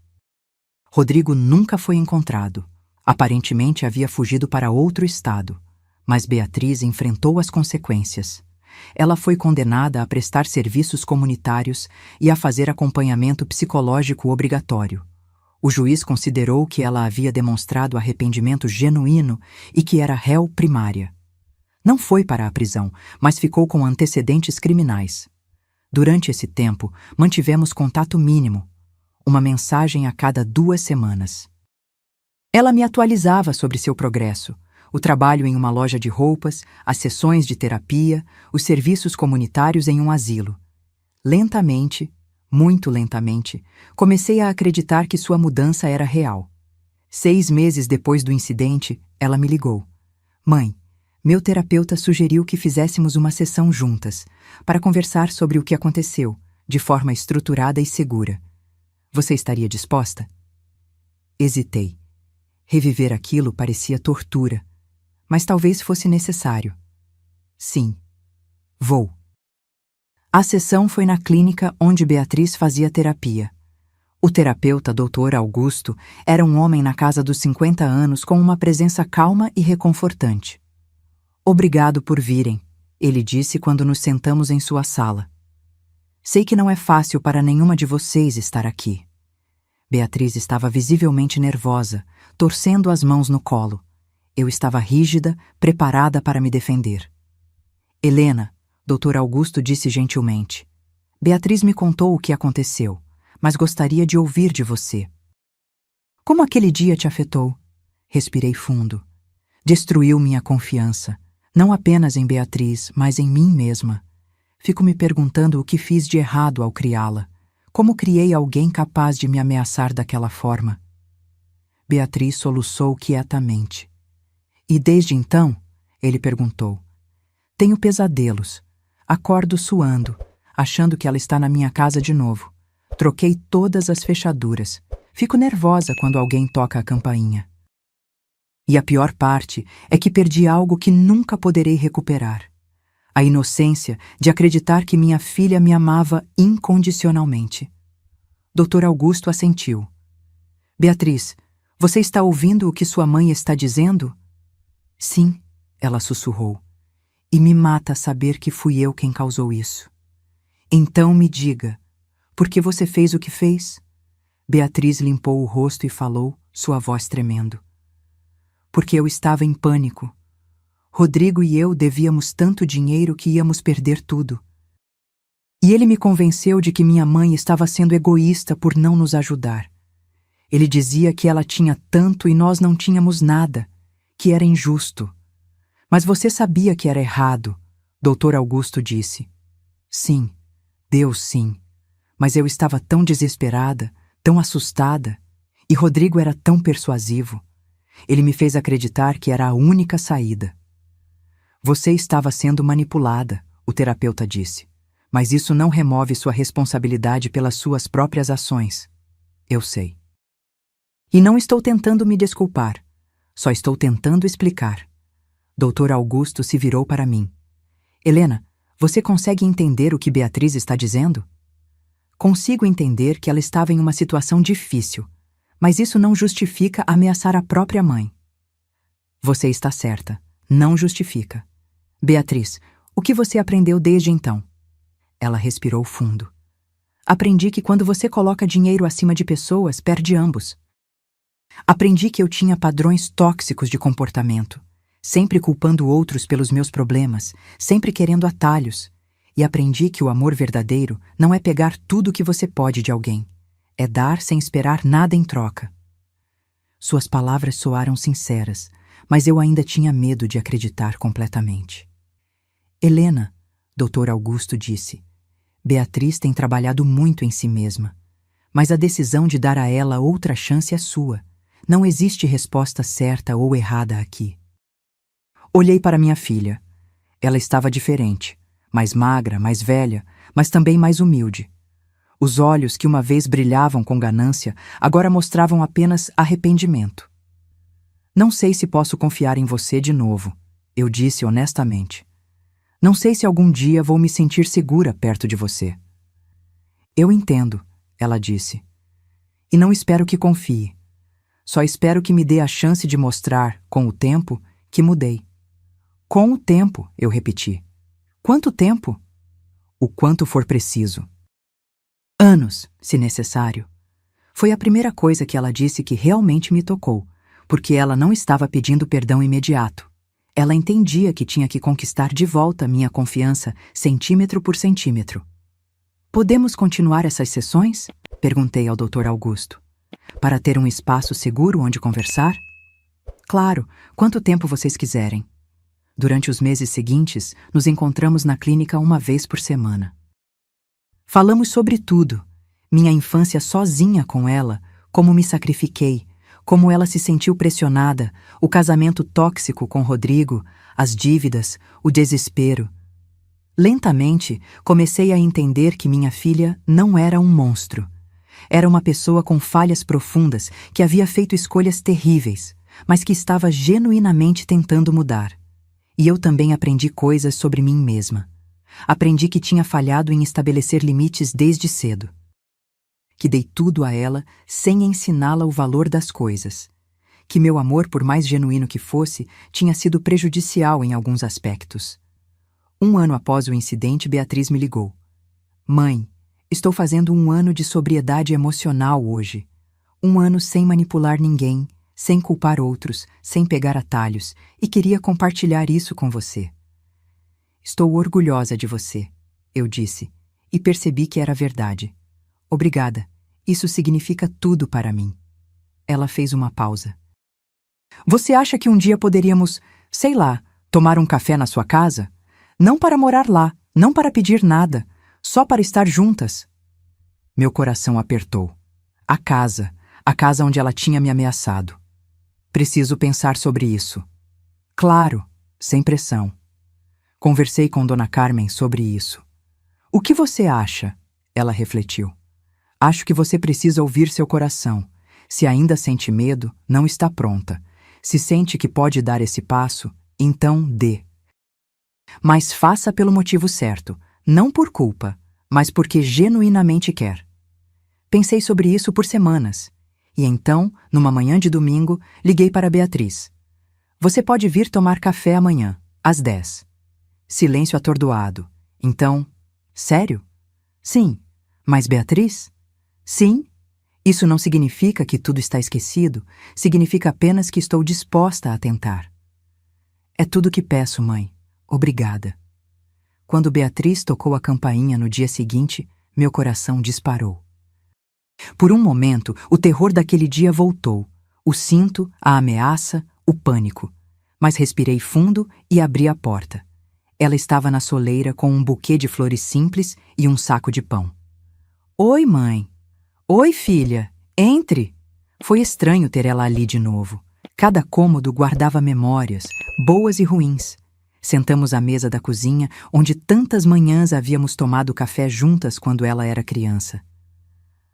[SPEAKER 1] Rodrigo nunca foi encontrado. Aparentemente havia fugido para outro estado, mas Beatriz enfrentou as consequências. Ela foi condenada a prestar serviços comunitários e a fazer acompanhamento psicológico obrigatório. O juiz considerou que ela havia demonstrado arrependimento genuíno e que era réu primária. Não foi para a prisão, mas ficou com antecedentes criminais. Durante esse tempo, mantivemos contato mínimo, uma mensagem a cada 2 semanas. Ela me atualizava sobre seu progresso, o trabalho em uma loja de roupas, as sessões de terapia, os serviços comunitários em um asilo. Lentamente, muito lentamente, comecei a acreditar que sua mudança era real. 6 meses depois do incidente, ela me ligou. Mãe, meu terapeuta sugeriu que fizéssemos uma sessão juntas, para conversar sobre o que aconteceu, de forma estruturada e segura. Você estaria disposta? Hesitei. Reviver aquilo parecia tortura, mas talvez fosse necessário. Sim, vou. A sessão foi na clínica onde Beatriz fazia terapia. O terapeuta, Dr. Augusto, era um homem na casa dos 50 anos com uma presença calma e reconfortante. Obrigado por virem, ele disse quando nos sentamos em sua sala. Sei que não é fácil para nenhuma de vocês estar aqui. Beatriz estava visivelmente nervosa, torcendo as mãos no colo. Eu estava rígida, preparada para me defender. Helena, Dr. Augusto disse gentilmente. Beatriz me contou o que aconteceu, mas gostaria de ouvir de você. Como aquele dia te afetou? Respirei fundo. Destruiu minha confiança, não apenas em Beatriz, mas em mim mesma. Fico me perguntando o que fiz de errado ao criá-la. Como criei alguém capaz de me ameaçar daquela forma? Beatriz soluçou quietamente. E desde então? Ele perguntou. Tenho pesadelos. Acordo suando, achando que ela está na minha casa de novo. Troquei todas as fechaduras. Fico nervosa quando alguém toca a campainha. E a pior parte é que perdi algo que nunca poderei recuperar. A inocência de acreditar que minha filha me amava incondicionalmente. Dr. Augusto assentiu. Beatriz, você está ouvindo o que sua mãe está dizendo? Sim, ela sussurrou. E me mata saber que fui eu quem causou isso. Então me diga, por que você fez o que fez? Beatriz limpou o rosto e falou, sua voz tremendo. Porque eu estava em pânico. Rodrigo e eu devíamos tanto dinheiro que íamos perder tudo. E ele me convenceu de que minha mãe estava sendo egoísta por não nos ajudar. Ele dizia que ela tinha tanto e nós não tínhamos nada, que era injusto. Mas você sabia que era errado, Dr. Augusto disse. Sim, Deus, sim. Mas eu estava tão desesperada, tão assustada, e Rodrigo era tão persuasivo. Ele me fez acreditar que era a única saída. Você estava sendo manipulada, o terapeuta disse. Mas isso não remove sua responsabilidade pelas suas próprias ações. Eu sei. E não estou tentando me desculpar. Só estou tentando explicar. Dr. Augusto se virou para mim. Helena, você consegue entender o que Beatriz está dizendo? Consigo entender que ela estava em uma situação difícil, mas isso não justifica ameaçar a própria mãe. Você está certa. Não justifica. Beatriz, o que você aprendeu desde então? Ela respirou fundo. Aprendi que quando você coloca dinheiro acima de pessoas, perde ambos. Aprendi que eu tinha padrões tóxicos de comportamento, sempre culpando outros pelos meus problemas, sempre querendo atalhos. E aprendi que o amor verdadeiro não é pegar tudo o que você pode de alguém, é dar sem esperar nada em troca. Suas palavras soaram sinceras, mas eu ainda tinha medo de acreditar completamente. Helena, Dr. Augusto disse, Beatriz tem trabalhado muito em si mesma, mas a decisão de dar a ela outra chance é sua. Não existe resposta certa ou errada aqui. Olhei para minha filha. Ela estava diferente, mais magra, mais velha, mas também mais humilde. Os olhos que uma vez brilhavam com ganância, agora mostravam apenas arrependimento. Não sei se posso confiar em você de novo, eu disse honestamente. Não sei se algum dia vou me sentir segura perto de você. Eu entendo, ela disse. E não espero que confie. Só espero que me dê a chance de mostrar, com o tempo, que mudei. Com o tempo, eu repeti. Quanto tempo? O quanto for preciso. Anos, se necessário. Foi a primeira coisa que ela disse que realmente me tocou, porque ela não estava pedindo perdão imediato. Ela entendia que tinha que conquistar de volta minha confiança, centímetro por centímetro. Podemos continuar essas sessões? Perguntei ao Dr. Augusto. Para ter um espaço seguro onde conversar? Claro, quanto tempo vocês quiserem. Durante os meses seguintes, nos encontramos na clínica uma vez por semana. Falamos sobre tudo. Minha infância sozinha com ela, como me sacrifiquei, como ela se sentiu pressionada, o casamento tóxico com Rodrigo, as dívidas, o desespero. Lentamente, comecei a entender que minha filha não era um monstro. Era uma pessoa com falhas profundas que havia feito escolhas terríveis, mas que estava genuinamente tentando mudar. E eu também aprendi coisas sobre mim mesma. Aprendi que tinha falhado em estabelecer limites desde cedo. Que dei tudo a ela sem ensiná-la o valor das coisas. Que meu amor, por mais genuíno que fosse, tinha sido prejudicial em alguns aspectos. 1 ano após o incidente, Beatriz me ligou. Mãe, estou fazendo 1 ano de sobriedade emocional hoje. 1 ano sem manipular ninguém, sem culpar outros, sem pegar atalhos, e queria compartilhar isso com você. Estou orgulhosa de você, eu disse, e percebi que era verdade. Obrigada, isso significa tudo para mim. Ela fez uma pausa. Você acha que um dia poderíamos, sei lá, tomar um café na sua casa? Não para morar lá, não para pedir nada, só para estar juntas. Meu coração apertou. A casa onde ela tinha me ameaçado. Preciso pensar sobre isso. Claro, sem pressão. Conversei com Dona Carmen sobre isso. O que você acha? Ela refletiu. Acho que você precisa ouvir seu coração. Se ainda sente medo, não está pronta. Se sente que pode dar esse passo, então dê. Mas faça pelo motivo certo, não por culpa, mas porque genuinamente quer. Pensei sobre isso por semanas. E então, numa manhã de domingo, liguei para Beatriz. Você pode vir tomar café amanhã, às 10. Silêncio atordoado. Então, sério? Sim. Mas Beatriz? Sim. Isso não significa que tudo está esquecido, significa apenas que estou disposta a tentar. É tudo que peço, mãe. Obrigada. Quando Beatriz tocou a campainha no dia seguinte, meu coração disparou. Por um momento, o terror daquele dia voltou. O cinto, a ameaça, o pânico. Mas respirei fundo e abri a porta. Ela estava na soleira com um buquê de flores simples e um saco de pão. Oi, mãe. Oi, filha. Entre. Foi estranho ter ela ali de novo. Cada cômodo guardava memórias, boas e ruins. Sentamos à mesa da cozinha, onde tantas manhãs havíamos tomado café juntas quando ela era criança.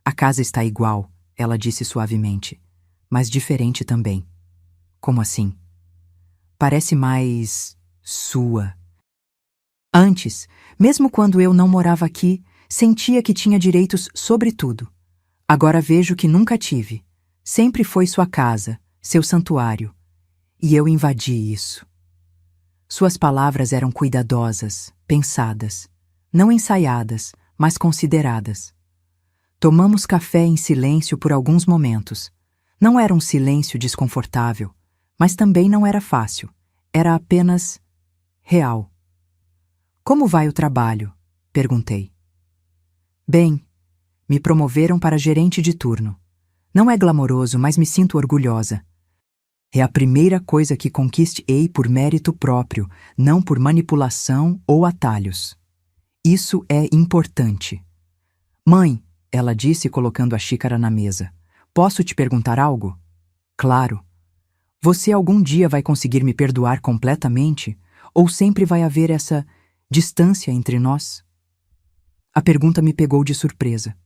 [SPEAKER 1] A casa está igual, ela disse suavemente, mas diferente também. Como assim? Parece mais sua. Antes, mesmo quando eu não morava aqui, sentia que tinha direitos sobre tudo. Agora vejo que nunca tive. Sempre foi sua casa, seu santuário. E eu invadi isso. Suas palavras eram cuidadosas, pensadas, não ensaiadas, mas consideradas. Tomamos café em silêncio por alguns momentos. Não era um silêncio desconfortável, mas também não era fácil. Era apenas real. Como vai o trabalho? Perguntei. Bem, me promoveram para gerente de turno. Não é glamouroso, mas me sinto orgulhosa. É a primeira coisa que conquistei por mérito próprio, não por manipulação ou atalhos. Isso é importante. Mãe, ela disse colocando a xícara na mesa, posso te perguntar algo? Claro. Você algum dia vai conseguir me perdoar completamente? Ou sempre vai haver essa distância entre nós? A pergunta me pegou de surpresa.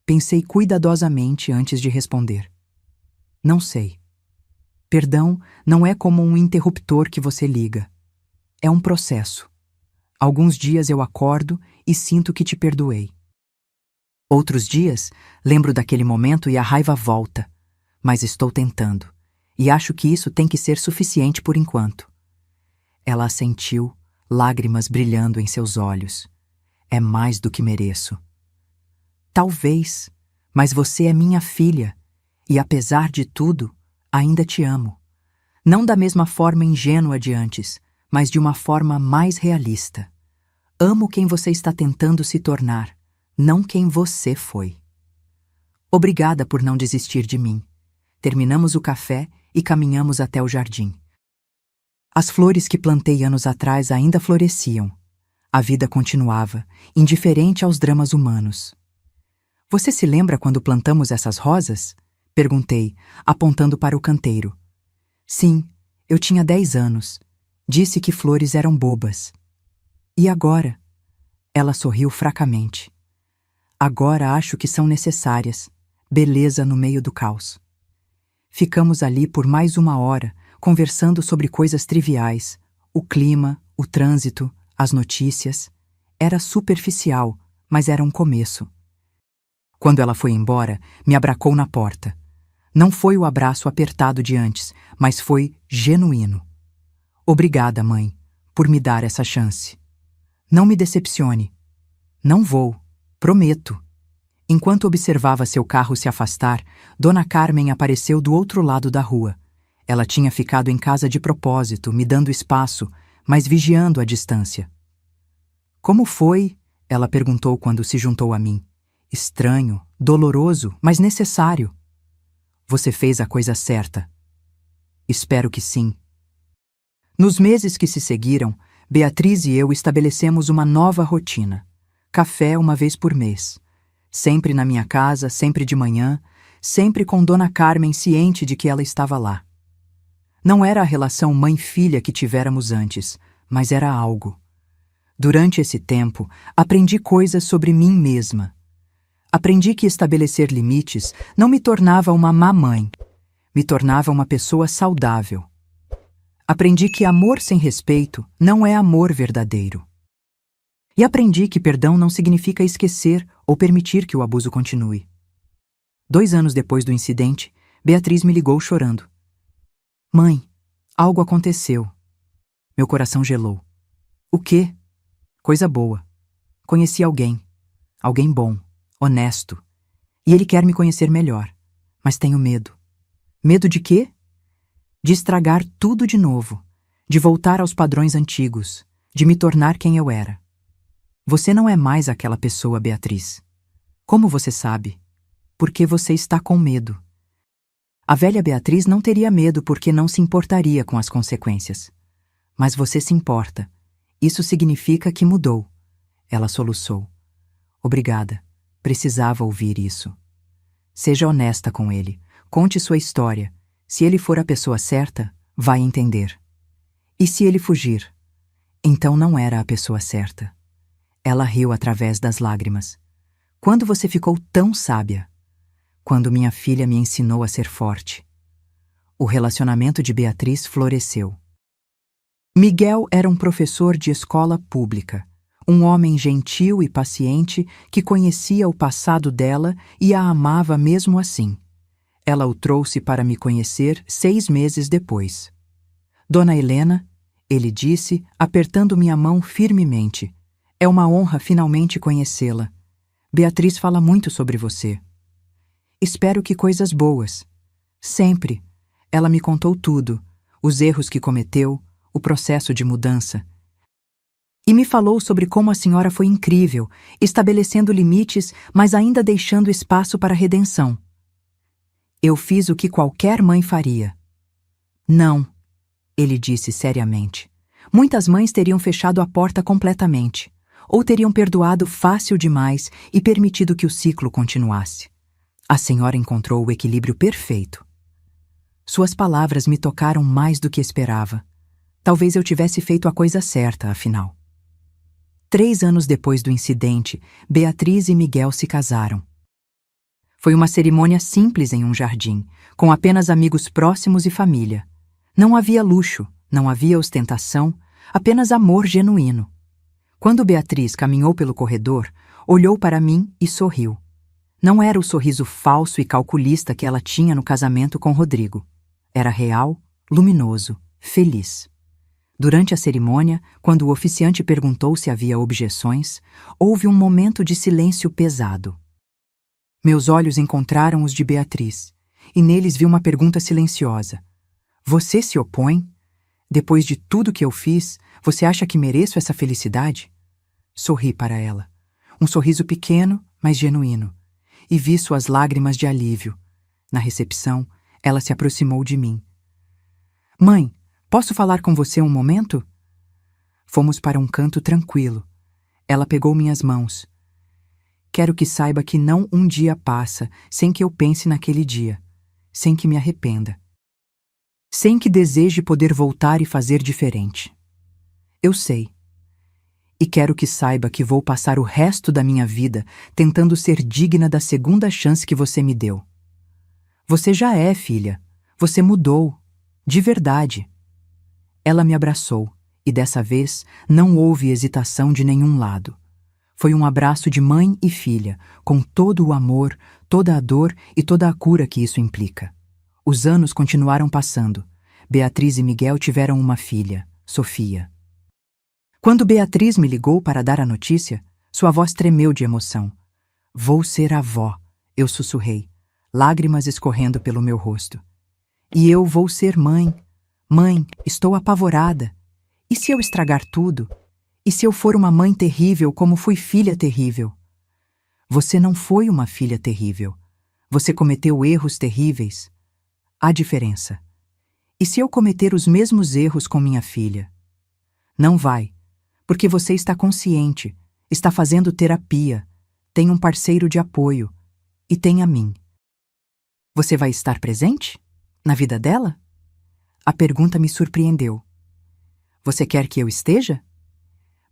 [SPEAKER 1] Pensei cuidadosamente antes de responder. Não sei. Perdão não é como um interruptor que você liga. É um processo. Alguns dias eu acordo e sinto que te perdoei. Outros dias, lembro daquele momento e a raiva volta. Mas estou tentando. E acho que isso tem que ser suficiente por enquanto. Ela assentiu, lágrimas brilhando em seus olhos. É mais do que mereço. Talvez, mas você é minha filha. E apesar de tudo, ainda te amo. Não da mesma forma ingênua de antes, mas de uma forma mais realista. Amo quem você está tentando se tornar, não quem você foi. Obrigada por não desistir de mim. Terminamos o café e caminhamos até o jardim. As flores que plantei anos atrás ainda floresciam. A vida continuava, indiferente aos dramas humanos. Você se lembra quando plantamos essas rosas? Perguntei, apontando para o canteiro. Sim, eu tinha 10 anos. Disse que flores eram bobas. E agora? Ela sorriu fracamente. Agora acho que são necessárias. Beleza no meio do caos. Ficamos ali por mais 1 hora, conversando sobre coisas triviais. O clima, o trânsito, as notícias. Era superficial, mas era um começo. Quando ela foi embora, me abracou na porta. Não foi o abraço apertado de antes, mas foi genuíno. Obrigada, mãe, por me dar essa chance. Não me decepcione. Não vou, prometo. Enquanto observava seu carro se afastar, Dona Carmen apareceu do outro lado da rua. Ela tinha ficado em casa de propósito, me dando espaço, mas vigiando a distância. Como foi? Ela perguntou quando se juntou a mim. Estranho, doloroso, mas necessário. Você fez a coisa certa. Espero que sim. Nos meses que se seguiram, Beatriz e eu estabelecemos uma nova rotina. Café 1 vez por mês. Sempre na minha casa, sempre de manhã, sempre com Dona Carmen ciente de que ela estava lá. Não era a relação mãe-filha que tivéramos antes, mas era algo. Durante esse tempo, aprendi coisas sobre mim mesma. Aprendi que estabelecer limites não me tornava uma má mãe, me tornava uma pessoa saudável. Aprendi que amor sem respeito não é amor verdadeiro. E aprendi que perdão não significa esquecer ou permitir que o abuso continue. 2 anos depois do incidente, Beatriz me ligou chorando. Mãe, algo aconteceu. Meu coração gelou. O quê? Coisa boa. Conheci alguém bom, honesto. E ele quer me conhecer melhor. Mas tenho medo. Medo de quê? De estragar tudo de novo. De voltar aos padrões antigos. De me tornar quem eu era. Você não é mais aquela pessoa, Beatriz. Como você sabe? Porque você está com medo. A velha Beatriz não teria medo porque não se importaria com as consequências. Mas você se importa. Isso significa que mudou. Ela soluçou. Obrigada. Precisava ouvir isso. Seja honesta com ele. Conte sua história. Se ele for a pessoa certa, vai entender. E se ele fugir? Então não era a pessoa certa. Ela riu através das lágrimas. Quando você ficou tão sábia? Quando minha filha me ensinou a ser forte. O relacionamento de Beatriz floresceu. Miguel era um professor de escola pública, um homem gentil e paciente que conhecia o passado dela e a amava mesmo assim. Ela o trouxe para me conhecer 6 meses depois. Dona Helena, ele disse, apertando minha mão firmemente, é uma honra finalmente conhecê-la. Beatriz fala muito sobre você. Espero que coisas boas. Sempre. Ela me contou tudo, os erros que cometeu, o processo de mudança. E me falou sobre como a senhora foi incrível, estabelecendo limites, mas ainda deixando espaço para a redenção. Eu fiz o que qualquer mãe faria. Não, ele disse seriamente. Muitas mães teriam fechado a porta completamente, ou teriam perdoado fácil demais e permitido que o ciclo continuasse. A senhora encontrou o equilíbrio perfeito. Suas palavras me tocaram mais do que esperava. Talvez eu tivesse feito a coisa certa, afinal. 3 anos depois do incidente, Beatriz e Miguel se casaram. Foi uma cerimônia simples em um jardim, com apenas amigos próximos e família. Não havia luxo, não havia ostentação, apenas amor genuíno. Quando Beatriz caminhou pelo corredor, olhou para mim e sorriu. Não era o sorriso falso e calculista que ela tinha no casamento com Rodrigo. Era real, luminoso, feliz. Durante a cerimônia, quando o oficiante perguntou se havia objeções, houve um momento de silêncio pesado. Meus olhos encontraram os de Beatriz, e neles vi uma pergunta silenciosa. Você se opõe? Depois de tudo que eu fiz, você acha que mereço essa felicidade? Sorri para ela. Um sorriso pequeno, mas genuíno. E vi suas lágrimas de alívio. Na recepção, ela se aproximou de mim. Mãe, posso falar com você um momento? Fomos para um canto tranquilo. Ela pegou minhas mãos. Quero que saiba que não um dia passa sem que eu pense naquele dia, sem que me arrependa, sem que deseje poder voltar e fazer diferente. Eu sei. E quero que saiba que vou passar o resto da minha vida tentando ser digna da segunda chance que você me deu. Você já é, filha. Você mudou. De verdade. Ela me abraçou, e dessa vez não houve hesitação de nenhum lado. Foi um abraço de mãe e filha, com todo o amor, toda a dor e toda a cura que isso implica. Os anos continuaram passando. Beatriz e Miguel tiveram uma filha, Sofia. Quando Beatriz me ligou para dar a notícia, sua voz tremeu de emoção. Vou ser avó, eu sussurrei, lágrimas escorrendo pelo meu rosto. E eu vou ser mãe. Mãe, estou apavorada. E se eu estragar tudo? E se eu for uma mãe terrível como fui filha terrível? Você não foi uma filha terrível. Você cometeu erros terríveis. Há diferença. E se eu cometer os mesmos erros com minha filha? Não vai, porque você está consciente, está fazendo terapia, tem um parceiro de apoio e tem a mim. Você vai estar presente? Na vida dela? A pergunta me surpreendeu. Você quer que eu esteja?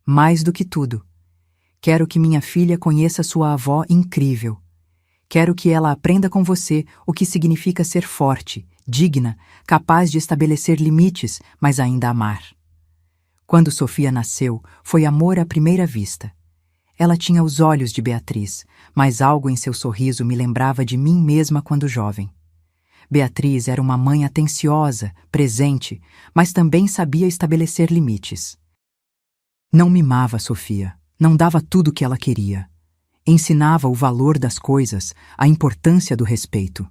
[SPEAKER 1] Mais do que tudo. Quero que minha filha conheça sua avó incrível. Quero que ela aprenda com você o que significa ser forte, digna, capaz de estabelecer limites, mas ainda amar. Quando Sofia nasceu, foi amor à primeira vista. Ela tinha os olhos de Beatriz, mas algo em seu sorriso me lembrava de mim mesma quando jovem. Beatriz era uma mãe atenciosa, presente, mas também sabia estabelecer limites. Não mimava Sofia, não dava tudo o que ela queria. Ensinava o valor das coisas, a importância do respeito.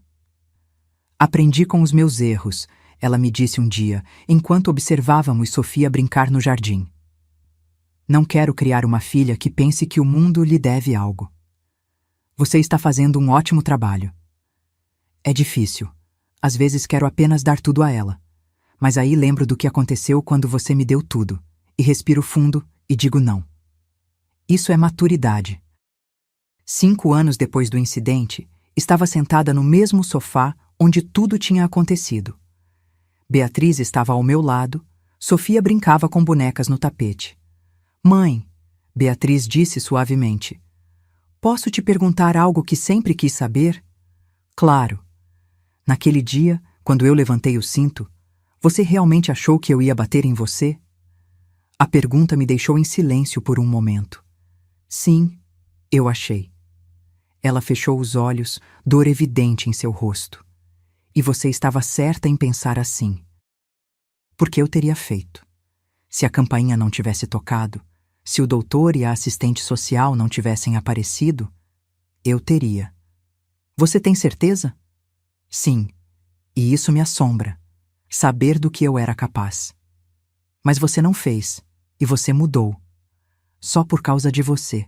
[SPEAKER 1] Aprendi com os meus erros, ela me disse um dia, enquanto observávamos Sofia brincar no jardim. Não quero criar uma filha que pense que o mundo lhe deve algo. Você está fazendo um ótimo trabalho. É difícil. Às vezes quero apenas dar tudo a ela. Mas aí lembro do que aconteceu quando você me deu tudo, e respiro fundo e digo não. Isso é maturidade. 5 anos depois do incidente, estava sentada no mesmo sofá onde tudo tinha acontecido. Beatriz estava ao meu lado, Sofia brincava com bonecas no tapete. Mãe, Beatriz disse suavemente, posso te perguntar algo que sempre quis saber? Claro. Naquele dia, quando eu levantei o cinto, você realmente achou que eu ia bater em você? A pergunta me deixou em silêncio por um momento. Sim, eu achei. Ela fechou os olhos, dor evidente em seu rosto. E você estava certa em pensar assim. Porque eu teria feito. Se a campainha não tivesse tocado, se o doutor e a assistente social não tivessem aparecido, eu teria. Você tem certeza? Sim, e isso me assombra, saber do que eu era capaz. Mas você não fez, e você mudou. Só por causa de você.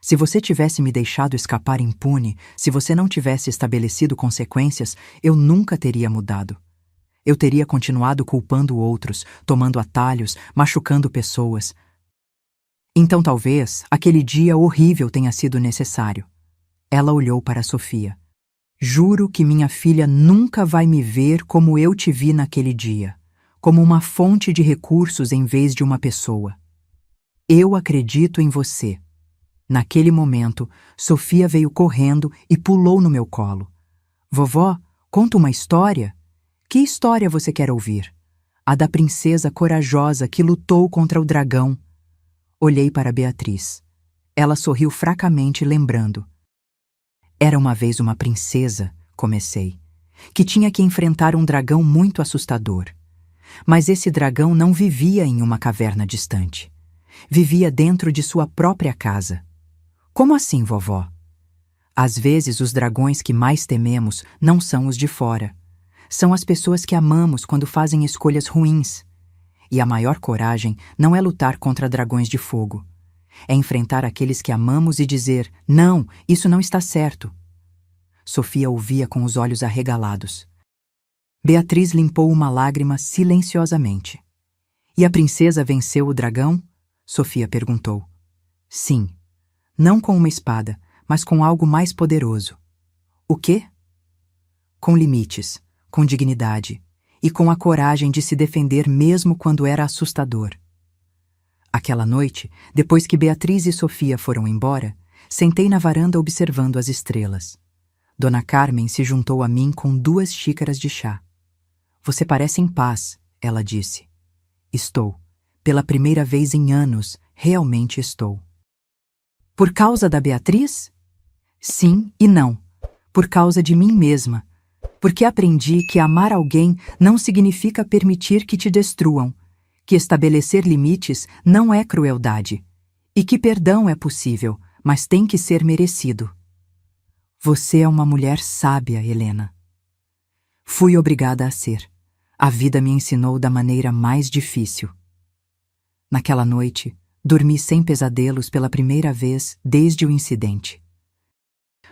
[SPEAKER 1] Se você tivesse me deixado escapar impune, se você não tivesse estabelecido consequências, eu nunca teria mudado. Eu teria continuado culpando outros, tomando atalhos, machucando pessoas. Então talvez aquele dia horrível tenha sido necessário. Ela olhou para Sofia. Juro que minha filha nunca vai me ver como eu te vi naquele dia, como uma fonte de recursos em vez de uma pessoa. Eu acredito em você. Naquele momento, Sofia veio correndo e pulou no meu colo. Vovó, conta uma história? Que história você quer ouvir? A da princesa corajosa que lutou contra o dragão. Olhei para Beatriz. Ela sorriu fracamente, lembrando. Era uma vez uma princesa, comecei, que tinha que enfrentar um dragão muito assustador. Mas esse dragão não vivia em uma caverna distante. Vivia dentro de sua própria casa. Como assim, vovó? Às vezes os dragões que mais tememos não são os de fora. São as pessoas que amamos quando fazem escolhas ruins. E a maior coragem não é lutar contra dragões de fogo. É enfrentar aqueles que amamos e dizer, não, isso não está certo. Sofia ouvia com os olhos arregalados. Beatriz limpou uma lágrima silenciosamente. E a princesa venceu o dragão? Sofia perguntou. Sim. Não com uma espada, mas com algo mais poderoso. O quê? Com limites, com dignidade e com a coragem de se defender mesmo quando era assustador. Aquela noite, depois que Beatriz e Sofia foram embora, sentei na varanda observando as estrelas. Dona Carmen se juntou a mim com 2 xícaras de chá. Você parece em paz, ela disse. Estou. Pela primeira vez em anos, realmente estou. Por causa da Beatriz? Sim e não. Por causa de mim mesma. Porque aprendi que amar alguém não significa permitir que te destruam, que estabelecer limites não é crueldade, e que perdão é possível, mas tem que ser merecido. Você é uma mulher sábia, Helena. Fui obrigada a ser. A vida me ensinou da maneira mais difícil. Naquela noite, dormi sem pesadelos pela primeira vez desde o incidente.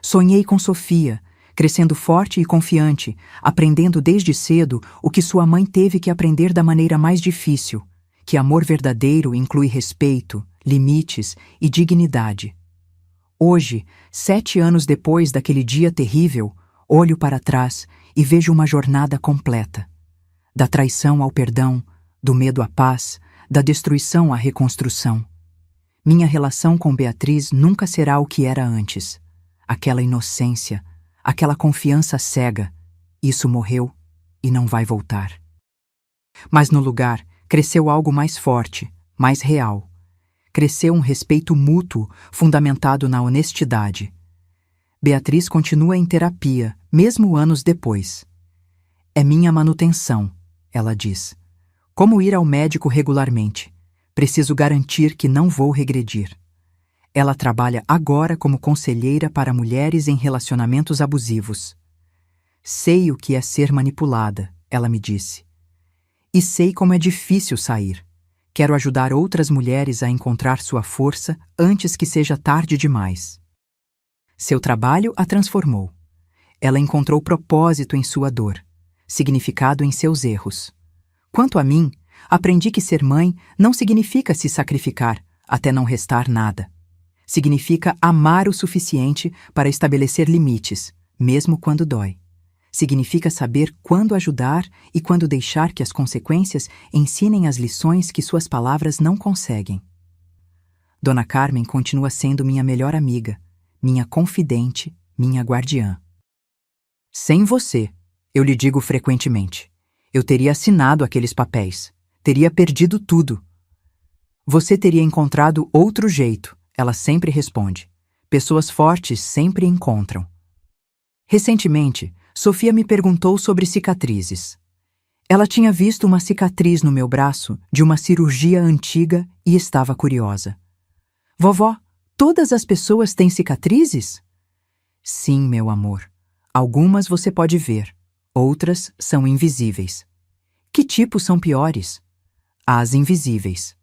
[SPEAKER 1] Sonhei com Sofia, crescendo forte e confiante, aprendendo desde cedo o que sua mãe teve que aprender da maneira mais difícil, que amor verdadeiro inclui respeito, limites e dignidade. Hoje, 7 anos depois daquele dia terrível, olho para trás e vejo uma jornada completa. Da traição ao perdão, do medo à paz, da destruição à reconstrução. Minha relação com Beatriz nunca será o que era antes. Aquela inocência, aquela confiança cega, isso morreu e não vai voltar. Mas no lugar cresceu algo mais forte, mais real. Cresceu um respeito mútuo fundamentado na honestidade. Beatriz continua em terapia, mesmo anos depois. É minha manutenção, ela diz. Como ir ao médico regularmente. Preciso garantir que não vou regredir. Ela trabalha agora como conselheira para mulheres em relacionamentos abusivos. Sei o que é ser manipulada, ela me disse. E sei como é difícil sair. Quero ajudar outras mulheres a encontrar sua força antes que seja tarde demais. Seu trabalho a transformou. Ela encontrou propósito em sua dor, significado em seus erros. Quanto a mim, aprendi que ser mãe não significa se sacrificar, até não restar nada. Significa amar o suficiente para estabelecer limites, mesmo quando dói. Significa saber quando ajudar e quando deixar que as consequências ensinem as lições que suas palavras não conseguem. Dona Carmen continua sendo minha melhor amiga, minha confidente, minha guardiã. Sem você, eu lhe digo frequentemente, eu teria assinado aqueles papéis, teria perdido tudo. Você teria encontrado outro jeito, ela sempre responde. Pessoas fortes sempre encontram. Recentemente, Sofia me perguntou sobre cicatrizes. Ela tinha visto uma cicatriz no meu braço de uma cirurgia antiga e estava curiosa. Vovó, todas as pessoas têm cicatrizes? Sim, meu amor. Algumas você pode ver, outras são invisíveis. Que tipos são piores? As invisíveis.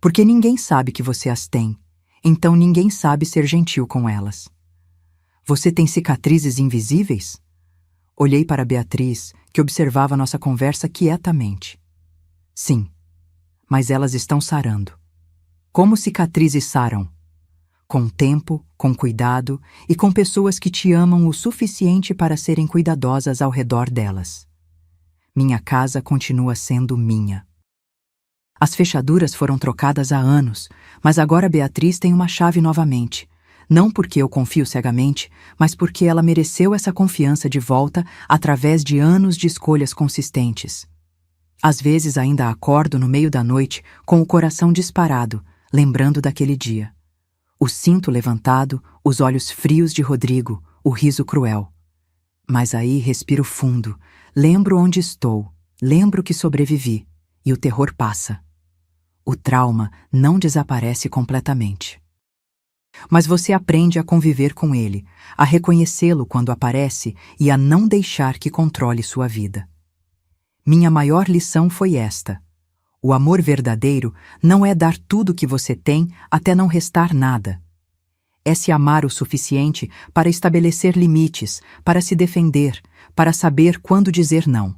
[SPEAKER 1] Porque ninguém sabe que você as tem, então ninguém sabe ser gentil com elas. Você tem cicatrizes invisíveis? Olhei para Beatriz, que observava nossa conversa quietamente. Sim, mas elas estão sarando. Como cicatrizes saram? Com tempo, com cuidado e com pessoas que te amam o suficiente para serem cuidadosas ao redor delas. Minha casa continua sendo minha. As fechaduras foram trocadas há anos, mas agora Beatriz tem uma chave novamente. Não porque eu confio cegamente, mas porque ela mereceu essa confiança de volta através de anos de escolhas consistentes. Às vezes ainda acordo no meio da noite com o coração disparado, lembrando daquele dia. O cinto levantado, os olhos frios de Rodrigo, o riso cruel. Mas aí respiro fundo, lembro onde estou, lembro que sobrevivi, e o terror passa. O trauma não desaparece completamente. Mas você aprende a conviver com ele, a reconhecê-lo quando aparece e a não deixar que controle sua vida. Minha maior lição foi esta. O amor verdadeiro não é dar tudo que você tem até não restar nada. É se amar o suficiente para estabelecer limites, para se defender, para saber quando dizer não.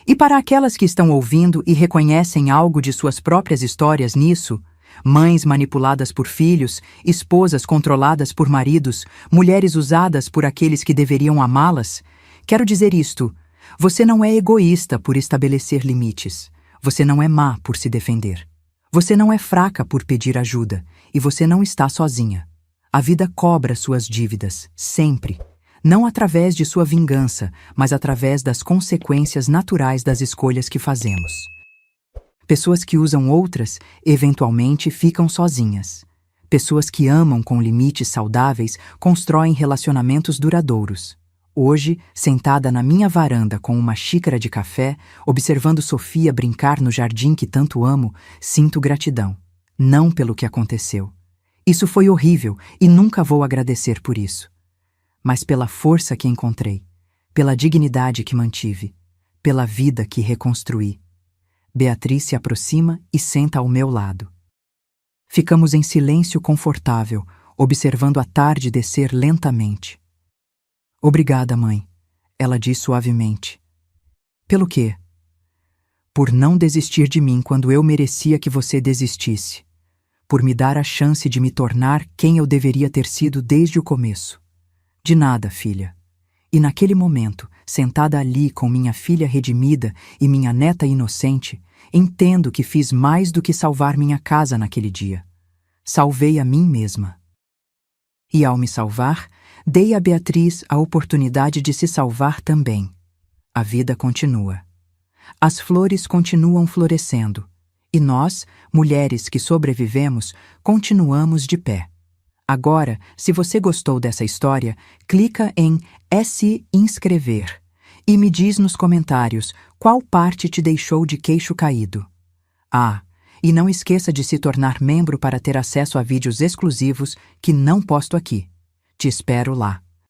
[SPEAKER 1] E para aquelas que estão ouvindo e reconhecem algo de suas próprias histórias nisso, mães manipuladas por filhos, esposas controladas por maridos, mulheres usadas por aqueles que deveriam amá-las, quero dizer isto: você não é egoísta por estabelecer limites. Você não é má por se defender. Você não é fraca por pedir ajuda. E você não está sozinha. A vida cobra suas dívidas, sempre. Não através de sua vingança, mas através das consequências naturais das escolhas que fazemos. Pessoas que usam outras, eventualmente ficam sozinhas. Pessoas que amam com limites saudáveis constroem relacionamentos duradouros. Hoje, sentada na minha varanda com uma xícara de café, observando Sofia brincar no jardim que tanto amo, sinto gratidão. Não pelo que aconteceu. Isso foi horrível e nunca vou agradecer por isso. Mas pela força que encontrei, pela dignidade que mantive, pela vida que reconstruí. Beatriz se aproxima e senta ao meu lado. Ficamos em silêncio confortável, observando a tarde descer lentamente. Obrigada, mãe, ela diz suavemente. Pelo quê? Por não desistir de mim quando eu merecia que você desistisse. Por me dar a chance de me tornar quem eu deveria ter sido desde o começo. De nada, filha. E naquele momento, sentada ali com minha filha redimida e minha neta inocente, entendo que fiz mais do que salvar minha casa naquele dia. Salvei a mim mesma. E ao me salvar, dei a Beatriz a oportunidade de se salvar também. A vida continua. As flores continuam florescendo. E nós, mulheres que sobrevivemos, continuamos de pé. Agora, se você gostou dessa história, clica em se inscrever e me diz nos comentários qual parte te deixou de queixo caído. Ah, e não esqueça de se tornar membro para ter acesso a vídeos exclusivos que não posto aqui. Te espero lá.